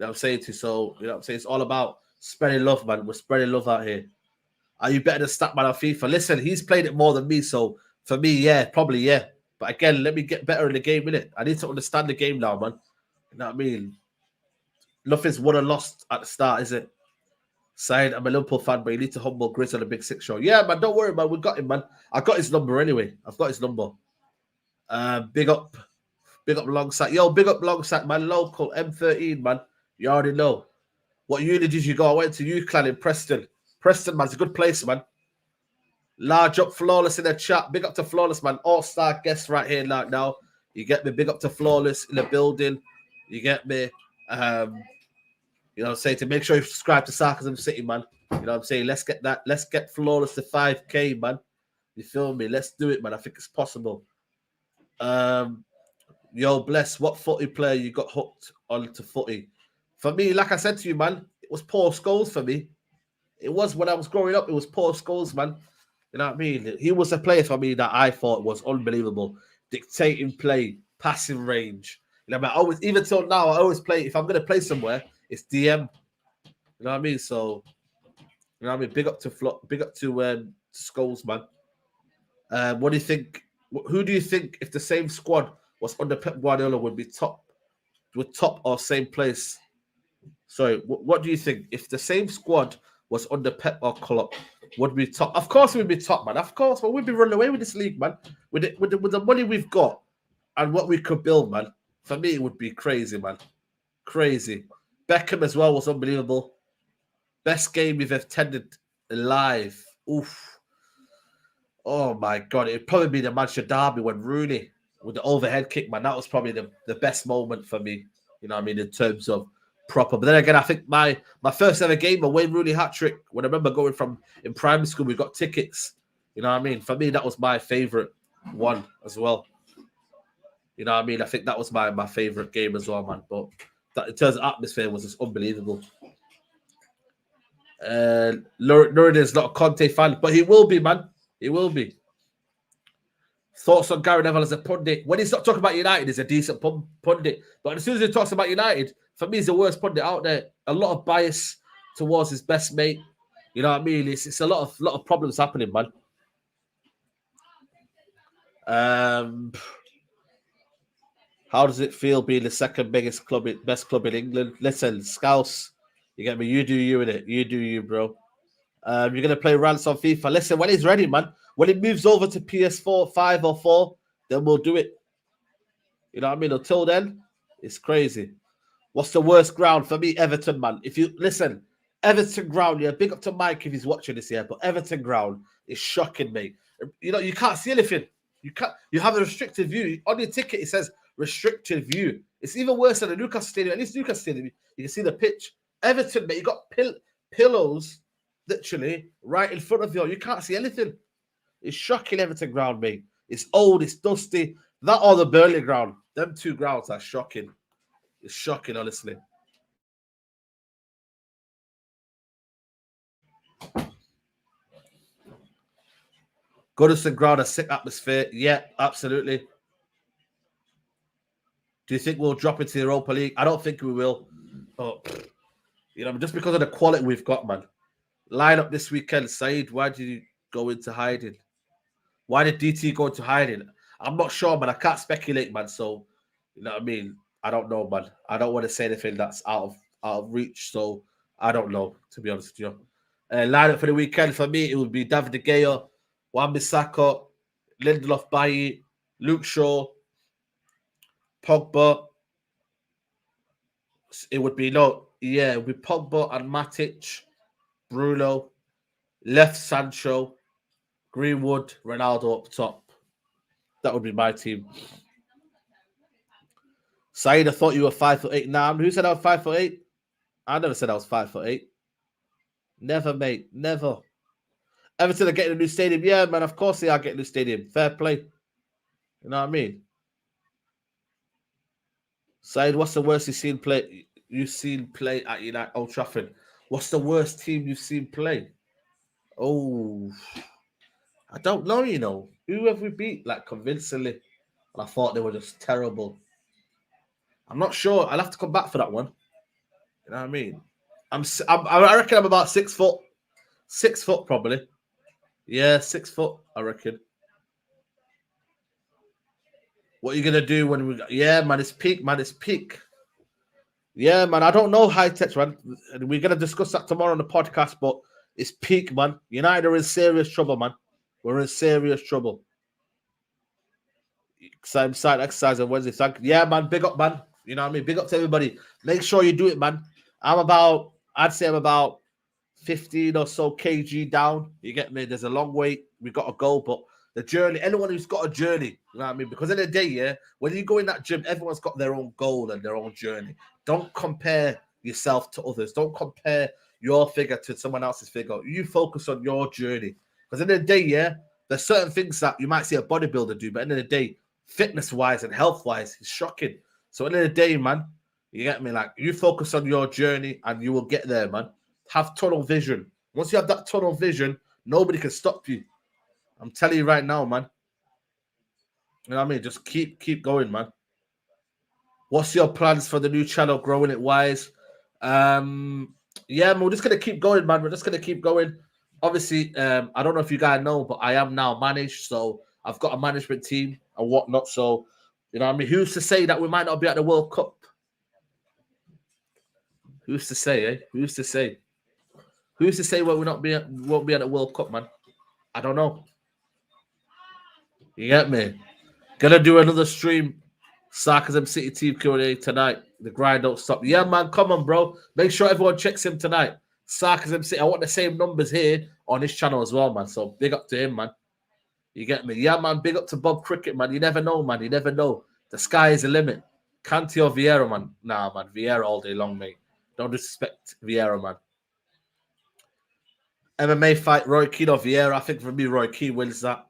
know what I'm saying to you? So, you know what I'm saying? It's all about spreading love, man. We're spreading love out here. Are you better than Statman on FIFA? Listen, he's played it more than me. So, for me, yeah, probably, yeah. But again, let me get better in the game, innit? I need to understand the game now, man. You know what I mean? Nothing's won or lost at the start, is it? Saying I'm a Liverpool fan, but you need to humble Grizz on the Big Six show. Yeah, man, don't worry, man. We got him, man. I got his number anyway. I've got his number. Big up Longsack. Yo, big up Longsack, man. Local M13, man. You already know. What uni did you go? I went to UCLan in Preston. Preston, man, it's a good place, man. Large up Flawless in the chat. Big up to Flawless, man. All-star guest right here now. You get me? Big up to Flawless in the building. You get me? You know what I'm saying? To make sure you subscribe to Sarcasm City, man. You know what I'm saying? Let's get that. Let's get Flawless to 5K, man. You feel me? Let's do it, man. I think it's possible. Yo, Bless, what footy player you got hooked onto footy? For me, like I said to you, man, it was Paul Scholes for me. It was when I was growing up, it was Paul Scholes, man. You know what I mean? He was a player for me that I thought was unbelievable. Dictating play, passing range. You know, I always, even till now, I always play. If I'm going to play somewhere, it's DM. You know what I mean? So, you know what I mean? Big up to Scholes, man. What do you think? Who do you think, if the same squad was under Pep Guardiola, would top or same place? Sorry, what do you think? If the same squad was under Pep or Klopp, would be top? Of course, we'd be top, man. Of course, but we'd be running away with this league, man. With the money we've got and what we could build, man. For me, it would be crazy, man. Crazy. Beckham as well was unbelievable. Best game we've attended live. Oof. Oh my God, it'd probably be the Manchester derby when Rooney with the overhead kick, man. That was probably the best moment for me. You know what I mean, in terms of proper. But then again, I think my first ever game, a Wayne Rooney hat trick. When I remember going from in primary school, we got tickets. You know what I mean? For me, that was my favorite one as well. You know what I mean? I think that was my favorite game as well, man. But that, in terms of atmosphere, was just unbelievable. Nuruddin's not a Conte fan, but he will be, man. He will be. Thoughts on Gary Neville as a pundit? When he's not talking about United, he's a decent pundit. But as soon as he talks about United, for me, he's the worst pundit out there. A lot of bias towards his best mate. You know what I mean? It's a lot of problems happening, man. How does it feel being the second best club in England? Listen, Scouse, you get me? You do you in it. You do you, bro. You're going to play Rants on FIFA. Listen, when he's ready, man. When it moves over to PS4, 5 or 4, then we'll do it. You know what I mean? Until then, it's crazy. What's the worst ground? For me, Everton, man. If you listen, Everton ground, yeah, big up to Mike if he's watching this here, but Everton ground is shocking, mate. You know, you can't see anything. You have a restricted view. On your ticket, it says restricted view. It's even worse than the Newcastle Stadium. At least Newcastle Stadium, you can see the pitch. Everton, mate, you got pillows literally right in front of you. You can't see anything. It's shocking, Everton ground, mate. It's old, it's dusty. That or the Burnley ground. Them two grounds are shocking. It's shocking, honestly. Goodison ground, a sick atmosphere. Yeah, absolutely. Do you think we'll drop into the Europa League? I don't think we will. Oh, you know, just because of the quality we've got, man. Line up this weekend, Saeed. Why did you go into hiding? Why did DT go into hiding? I'm not sure, man. I can't speculate, man. So, you know what I mean? I don't know, man. I don't want to say anything that's out of reach. So, I don't know, to be honest with you. Line up for the weekend, for me, it would be David De Gea, Wan-Bissaka, Lindelof Bailly, Luke Shaw, Pogba. It would be Pogba and Matic, Bruno, left Sancho, Greenwood, Ronaldo up top. That would be my team. Saeed, I thought you were 5'8". Nah, who said I was 5'8"? I never said I was 5'8". Never, mate. Never. Everton are getting a new stadium. Yeah, man, of course they are getting a new stadium. Fair play. You know what I mean? Saeed, what's the worst you've seen play at United Old Trafford? What's the worst team you've seen play? Oh, I don't know, you know. Who have we beat, like, convincingly? And I thought they were just terrible. I'm not sure. I'll have to come back for that one. You know what I mean? I reckon I'm about 6 foot. 6 foot, probably. Yeah, 6 foot, I reckon. What are you going to do when we... Yeah, man, it's peak, man. It's peak. Yeah, man, I don't know high tech, man. We're going to discuss that tomorrow on the podcast, but it's peak, man. United are in serious trouble, man. We're in serious trouble. Same side exercise on Wednesday. Yeah, man, big up, man. You know what I mean? Big up to everybody. Make sure you do it, man. I'd say I'm about 15 or so kg down. You get me? There's a long way. We got to go, but the journey, anyone who's got a journey, you know what I mean? Because in the day, yeah, when you go in that gym, everyone's got their own goal and their own journey. Don't compare yourself to others. Don't compare your figure to someone else's figure. You focus on your journey. Because in the day, yeah, there's certain things that you might see a bodybuilder do, but in the day, fitness-wise and health-wise, it's shocking. So in the day, man, you get me? Like, you focus on your journey and you will get there, man. Have tunnel vision. Once you have that tunnel vision, nobody can stop you. I'm telling you right now, man. You know what I mean? Just keep going, man. What's your plans for the new channel, Growing It Wise? Yeah, man, we're just going to keep going, man. We're just going to keep going. Obviously, I don't know if you guys know, but I am now managed. So I've got a management team and whatnot. So, you know what I mean? Who's to say that we might not be at the World Cup? Who's to say, eh? Who's to say? Who's to say won't be at the World Cup, man? I don't know. You get me? Gonna do another stream. Sarcasm City Team Q&A tonight. The grind don't stop. Yeah, man, come on, bro. Make sure everyone checks him tonight. Sarcasm City. I want the same numbers here on his channel as well, man. So big up to him, man. You get me? Yeah, man. Big up to Bob Cricket, man. You never know, man. You never know. The sky is the limit. Kanté or Vieira, man. Nah, man. Vieira all day long, mate. Don't disrespect Vieira, man. MMA fight, Roy Keane or Vieira. I think for me, Roy Keane wins that.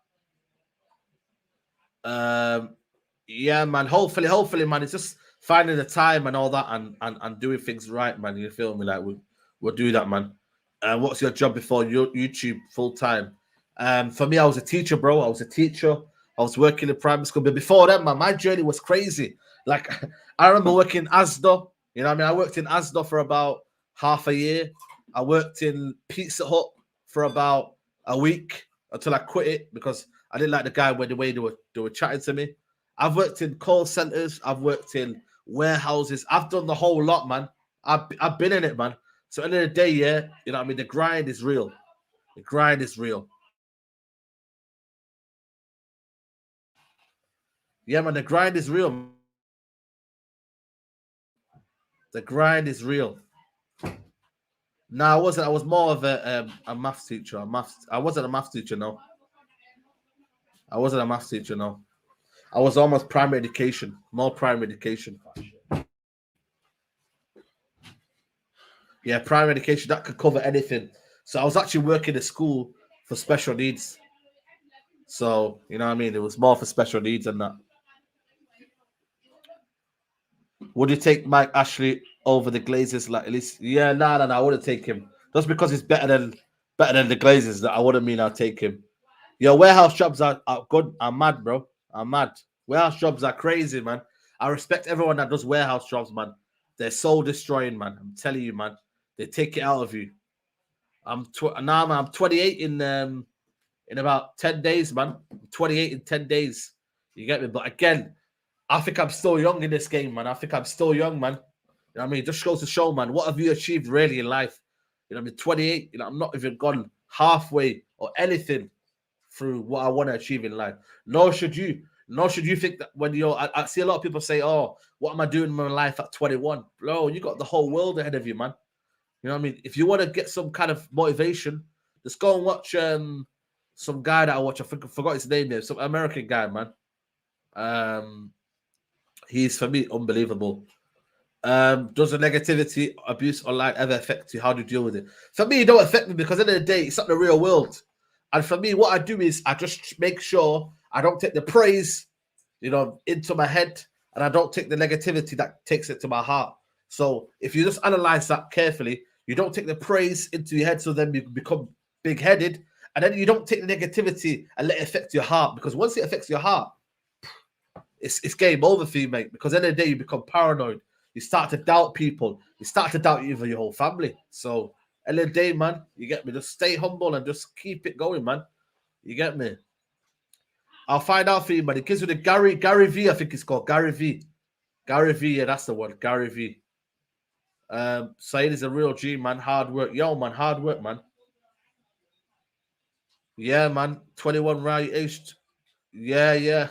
Yeah, man. Hopefully, man. It's just finding the time and all that, and doing things right, man. You feel me? Like we'll do that, man. What's your job before YouTube full time? For me, I was a teacher, bro. I was a teacher. I was working in primary school, but before that, man, my journey was crazy. Like I remember working in Asda. You know what I mean? I worked in Asda for about half a year. I worked in Pizza Hut for about a week until I quit it because I didn't like the way they were chatting to me. I've worked in call centers. I've worked in warehouses. I've done the whole lot, man. I've been in it, man. So at the end of the day, yeah, you know what I mean? The grind is real. The grind is real. Yeah, man, the grind is real. The grind is real. No, I wasn't. I was more of a maths teacher. I wasn't a maths teacher, no. I wasn't a maths teacher, no. I was almost primary education, more primary education. Yeah, primary education, that could cover anything. So I was actually working at school for special needs. So, you know what I mean? It was more for special needs and that. Would you take Mike Ashley over the Glazers? Like at least, yeah, no, I wouldn't take him. Just because he's better than the Glazers, that I wouldn't mean I'll take him. Your warehouse jobs are good. I'm mad, bro. I'm mad. Warehouse jobs are crazy, man. I respect everyone that does warehouse jobs, man. They're soul destroying, man. I'm telling you, man. They take it out of you. I'm 28 in about 10 days, man. I'm 28 in 10 days. You get me? But again, I think I'm still young in this game, man. I think I'm still young, man. You know what I mean? It just goes to show, man. What have you achieved really in life? You know what I mean? 28, you know, I'm not even gone halfway or anything through what I want to achieve in life. Nor should you. Nor should you think that when you're. I see a lot of people say, "Oh, what am I doing in my life at 21?" Bro, you got the whole world ahead of you, man. You know what I mean? If you want to get some kind of motivation, just go and watch some guy that I watch. I forgot his name there. Some American guy, man. He's for me unbelievable. Does the negativity, abuse online ever affect you? How do you deal with it? For me, it don't affect me because at the end of the day, it's not the real world. And for me, what I do is I just make sure I don't take the praise, you know, into my head, and I don't take the negativity that takes it to my heart. So if you just analyze that carefully, you don't take the praise into your head, so then you become big-headed, and then you don't take the negativity and let it affect your heart. Because once it affects your heart, it's game over for you, mate. Because at the end of the day, you become paranoid. You start to doubt people. You start to doubt even your whole family. So at the end of the day, man, you get me? Just stay humble and just keep it going, man. You get me? I'll find out for you, man. It gives you the Gary V, I think it's called. Gary V. Gary V, yeah, that's the one. Gary V. Said is a real G, man. Hard work. Yo, man, hard work, man. Yeah, man. 21 right aged. Yeah, yeah.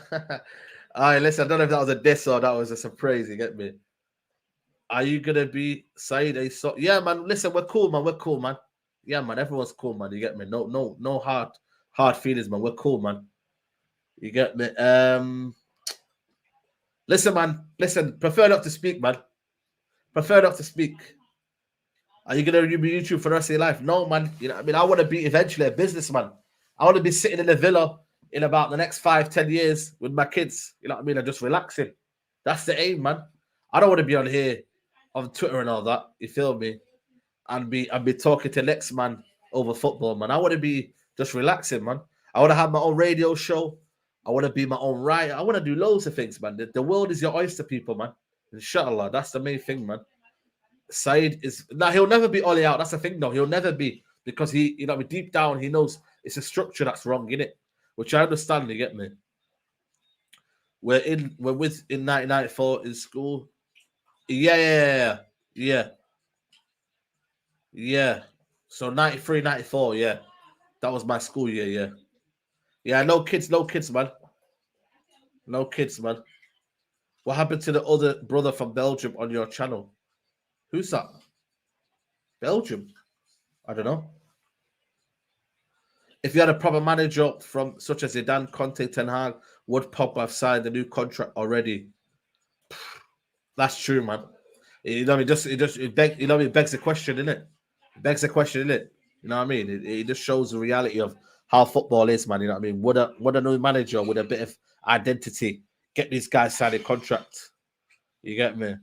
All right, listen, I don't know if that was a diss or that was a surprise. You get me? Are you gonna be Said a so? Yeah, man. Listen, we're cool, man. We're cool, man. Yeah, man. Everyone's cool, man. You get me? No hard feelings, man. We're cool, man. You get me? Listen, man. Listen, prefer not to speak, man. Prefer not to speak. Are you gonna be YouTube for the rest of your life? No, man. You know what I mean? I want to be eventually a businessman. I want to be sitting in a villa in about the next 5-10 years with my kids. You know what I mean? And just relaxing. That's the aim, man. I don't want to be on here on Twitter and all that. You feel me? And be talking to next man over football, man. I want to be just relaxing, man. I want to have my own radio show. I want to be my own writer. I want to do loads of things, man. The world is your oyster, people, man. Inshallah, that's the main thing, man. Said is now he'll never be Ollie out. That's the thing, though. He'll never be because he, you know, deep down he knows it's a structure that's wrong in it, which I understand. You get me? We're in 1994 in school. Yeah. Yeah. So 93, 94, yeah. That was my school year, yeah. Yeah, no kids, man. No kids, man. What happened to the other brother from Belgium on your channel? Who's that? Belgium? I don't know. If you had a proper manager from such as Zidane, Conte, Ten Hag, would Pogba have signed a new contract already? That's true, man. You know, it begs the question, innit? It begs the question, innit? You know what I mean? It just shows the reality of how football is, man. You know what I mean? Would a new manager with a bit of identity get these guys signed a contract? You get me?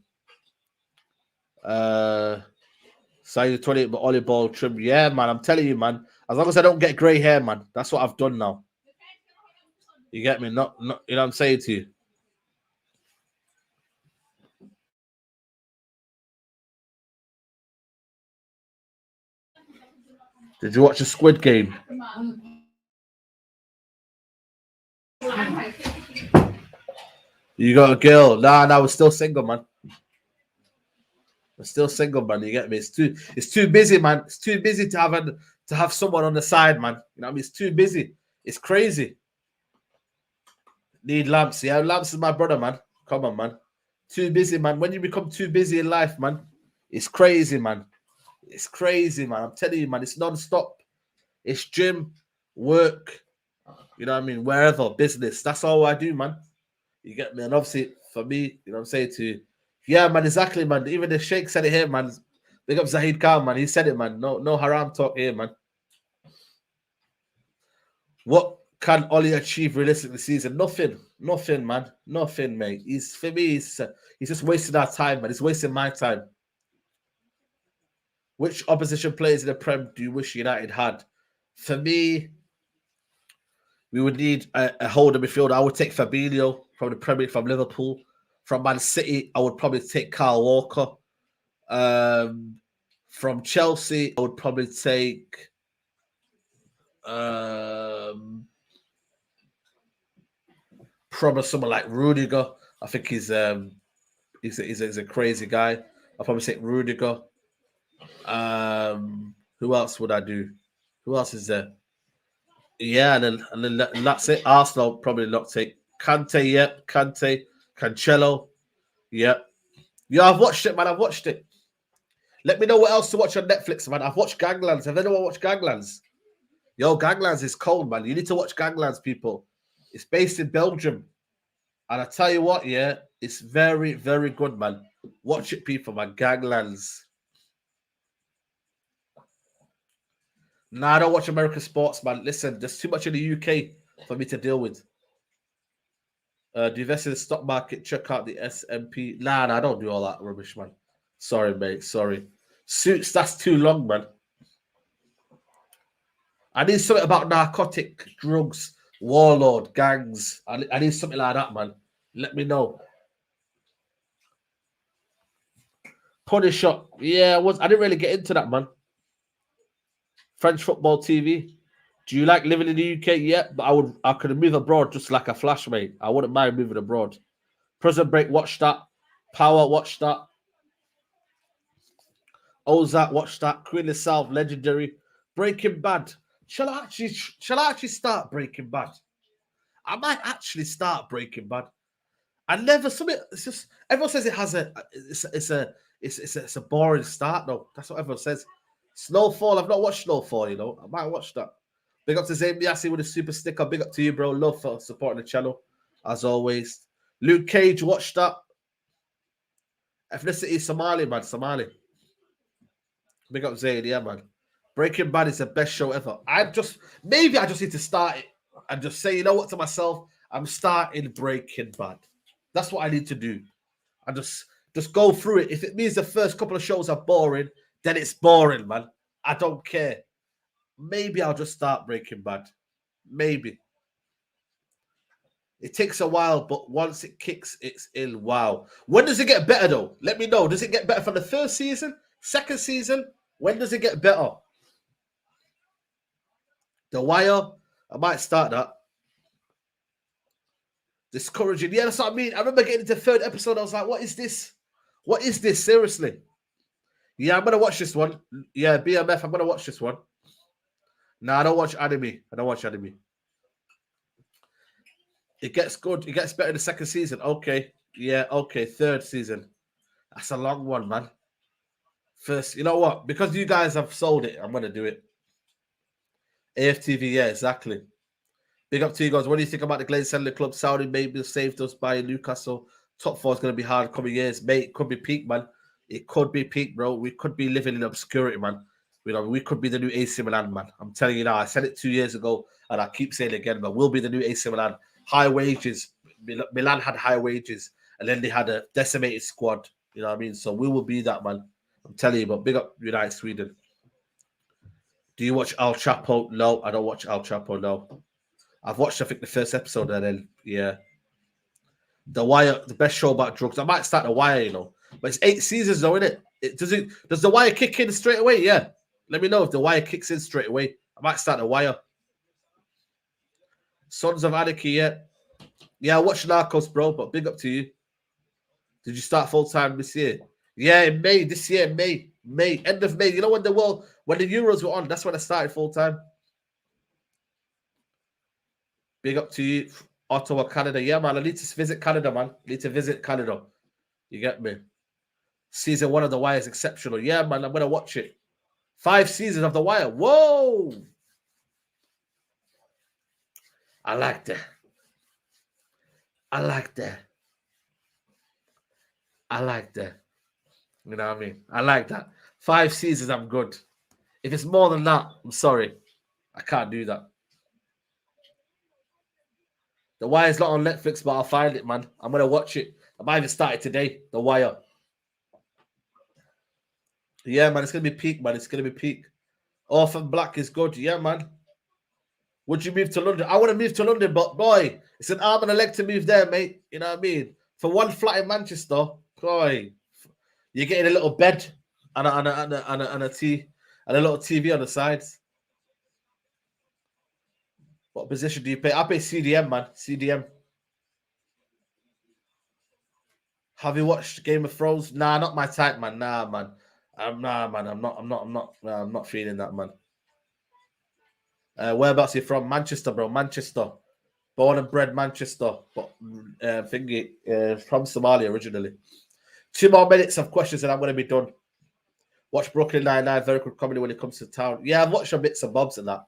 Size 28, but olive ball trim. Yeah, man. I'm telling you, man. As long as I don't get grey hair, man, that's what I've done now. You get me? Not, you know what I'm saying to you? Did you watch the Squid Game? You got a girl? Nah, we're still single, man. We're still single, man. You get me? It's too busy, man. It's too busy to have someone on the side, man. You know what I mean? It's too busy. It's crazy. Need Lamps, yeah. Lamps is my brother, man. Come on, man. Too busy, man. When you become too busy in life, man, it's crazy, man. It's crazy, man. I'm telling you, man. It's non-stop. It's gym, work. You know what I mean? Wherever, business. That's all I do, man. You get me? And obviously, for me, you know what I'm saying to you, yeah, man, exactly, man. Even the Sheikh said it here, man. Big up Zahid Khan, man. He said it, man. No haram talk here, man. What can Ollie achieve realistically this season? Nothing, man. Nothing, mate. He's for me, he's just wasting our time, man. He's wasting my time. Which opposition players in the Prem do you wish United had? For me, we would need a holder midfielder. I would take Fabinho from the Premier League, from Liverpool. From Man City, I would probably take Kyle Walker. From Chelsea, I would probably take probably someone like Rudiger. I think he's a crazy guy. I'll probably take Rudiger. Who else would I do? Who else is there? Yeah, and then that's it. Arsenal probably not take Kante. Yep, Kante, Cancelo. Yep. Yeah, I've watched it, man. I've watched it. Let me know what else to watch on Netflix, man. I've watched Ganglands. Have anyone watched Ganglands? Yo, Ganglands is cold, man. You need to watch Ganglands, people. It's based in Belgium. And I tell you what, yeah, it's very, very good, man. Watch it, people, man. Ganglands. Nah, I don't watch American sports, man. Listen, there's too much in the UK for me to deal with. Do you invest in the stock market? Check out the S&P. Nah, I don't do all that rubbish, man. Sorry, mate. Sorry. Suits, that's too long, man. I need something about narcotic, drugs, warlord, gangs. I need something like that, man. Let me know. Punisher. Yeah, I didn't really get into that, man. French football TV. Do you like living in the UK? Yeah, but I could move abroad just like a flash, mate. I wouldn't mind moving abroad. Prison Break, watch that. Power, watch that. Ozark, watch that. Queen of South, legendary. Breaking Bad. Shall I actually start Breaking Bad? I might actually start Breaking Bad. I never something. It's just everyone says it has it's a boring start though. That's what everyone says. Snowfall. I've not watched Snowfall. You know, I might watch that. Big up to Zayn Biassi with a super sticker. Big up to you, bro. Love for supporting the channel as always. Luke Cage, watch that. Ethnicity Somali, man. Somali. Big up Zayn, yeah, man. Breaking Bad is the best show ever. I just need to start it and just say, you know what, to myself, I'm starting Breaking Bad. That's what I need to do. And just go through it. If it means the first couple of shows are boring, then it's boring, man. I don't care. Maybe I'll just start Breaking Bad. Maybe. It takes a while, but once it kicks, it's in. Wow. When does it get better, though? Let me know. Does it get better from the first season? Second season? When does it get better? The Wire? I might start that. Discouraging. Yeah, that's what I mean. I remember getting to the third episode. I was like, what is this? What is this? Seriously. Yeah, I'm going to watch this one. Yeah, BMF, I'm going to watch this one. No, I don't watch anime. It gets good. It gets better in the second season. Okay. Yeah, okay. Third season. That's a long one, man. First, you know what? Because you guys have sold it, I'm going to do it. AFTV, yeah, exactly. Big up to you guys. What do you think about the Glazed selling the club? Saudi maybe saved us by Newcastle. Top four is going to be hard coming years. Mate, it could be peak, man. It could be peak, bro. We could be living in obscurity, man. You know, we could be the new AC Milan, man. I'm telling you now. I said it 2 years ago, and I keep saying it again. But we'll be the new AC Milan. High wages. Milan had high wages, and then they had a decimated squad. You know what I mean? So we will be that, man. I'm telling you. But big up United Sweden. Do you watch El Chapo? No, I don't watch El Chapo. No, I've watched, I think, the first episode, and then yeah, The Wire, the best show about drugs. I might start The Wire, you know, but it's 8 seasons, though, isn't it? Does The Wire kick in straight away? Yeah, let me know if The Wire kicks in straight away. I might start The Wire. Sons of Anarchy, yeah, I watched Narcos, bro. But big up to you. Did you start full time this year? Yeah, in May this year, May, end of May. You know when the Euros were on, that's when I started full time. Big up to you, Ottawa, Canada. Yeah, man. I need to visit Canada, man. I need to visit Canada. You get me? Season 1 of The Wire is exceptional. Yeah, man. I'm gonna watch it. 5 seasons of The Wire. Whoa! I like that. I like that. You know what I mean? I like that. 5 seasons, I'm good. If it's more than that, I'm sorry. I can't do that. The Wire's not on Netflix, but I'll find it, man. I'm going to watch it. I might even start it today, The Wire. Yeah, man, it's going to be peak, man. It's going to be peak. Orphan Black is good. Yeah, man. Would you move to London? I want to move to London, but boy, it's an arm and a leg to move there, mate. You know what I mean? For one flat in Manchester, boy, you're getting a little bed and a little TV on the sides. What position do you play? I play CDM, man. CDM. Have you watched Game of Thrones? Nah, not my type, man. Nah, man. I'm not feeling that, man. Whereabouts are you from? Manchester, bro. Manchester. Born and bred Manchester. But from Somalia originally. 2 more minutes of questions and I'm going to be done. Watch Brooklyn Nine-Nine. Very good comedy when it comes to town. Yeah, I've watched some bits and bobs and that.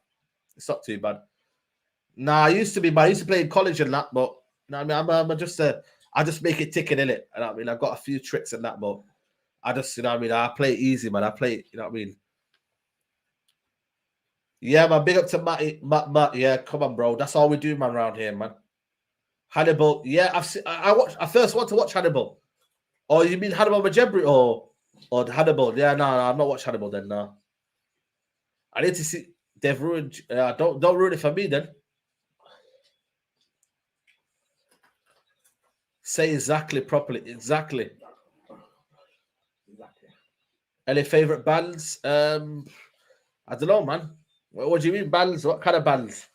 It's not too bad. Nah, I used to be, but I used to play in college and that, but you know what I mean? I just make it ticking in it. You know what I mean? I've got a few tricks and that, but I just, you know what I mean? I play it easy, man. I play it, you know what I mean? Yeah, man. Big up to Matt. Yeah, come on, bro. That's all we do, man, around here, man. Hannibal. Yeah, I first want to watch Hannibal. Oh, you mean Hannibal Majebri or Hannibal? Yeah, no, I'm not watching Hannibal then, no. I need to see. They've ruined. Don't ruin it for me then. Say exactly properly. Exactly. Any favorite bands? I don't know, man. What do you mean bands? What kind of bands?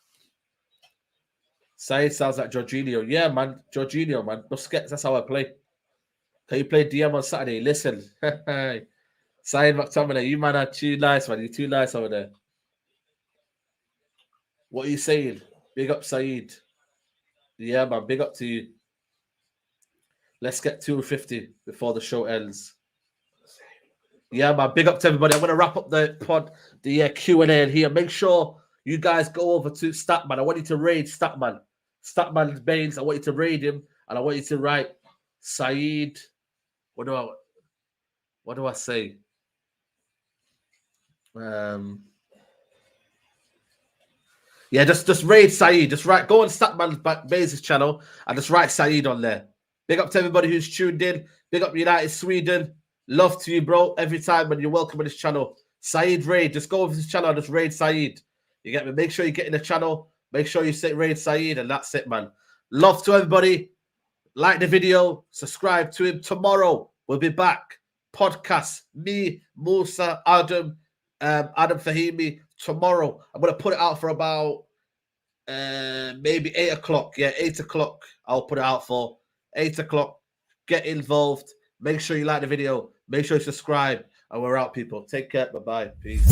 Said sounds like Jorginho. Yeah, man. Jorginho, man. Busquets, that's how I play. Can you play DM on Saturday? Listen. Said McTominay, you man are too nice, man. You're too nice over there. What are you saying? Big up, Saeed. Yeah, man. Big up to you. Let's get 250 before the show ends. Yeah, man. Big up to everybody. I'm going to wrap up the pod, the Q&A in here. Make sure you guys go over to Statman. I want you to raid Statman. Statman Baines. I want you to raid him. And I want you to write Saeed. What do I say? Yeah, just raid Saeed. Just go on Statman Baines' channel and just write Saeed on there. Big up to everybody who's tuned in. Big up United Sweden. Love to you, bro. Every time when you're welcome on this channel. Saeed raid. Just go over this channel and just raid Saeed. You get me? Make sure you get in the channel. Make sure you say raid Saeed, and that's it, man. Love to everybody. Like the video. Subscribe to him. Tomorrow we'll be back. Podcast. Me, Musa, Adam Fahimi. Tomorrow I'm gonna put it out for about maybe 8 o'clock. Yeah, 8 o'clock. I'll put it out for 8 o'clock. Get involved. Make sure you like the video. Make sure you subscribe. And we're out, people. Take care. Bye-bye. Peace.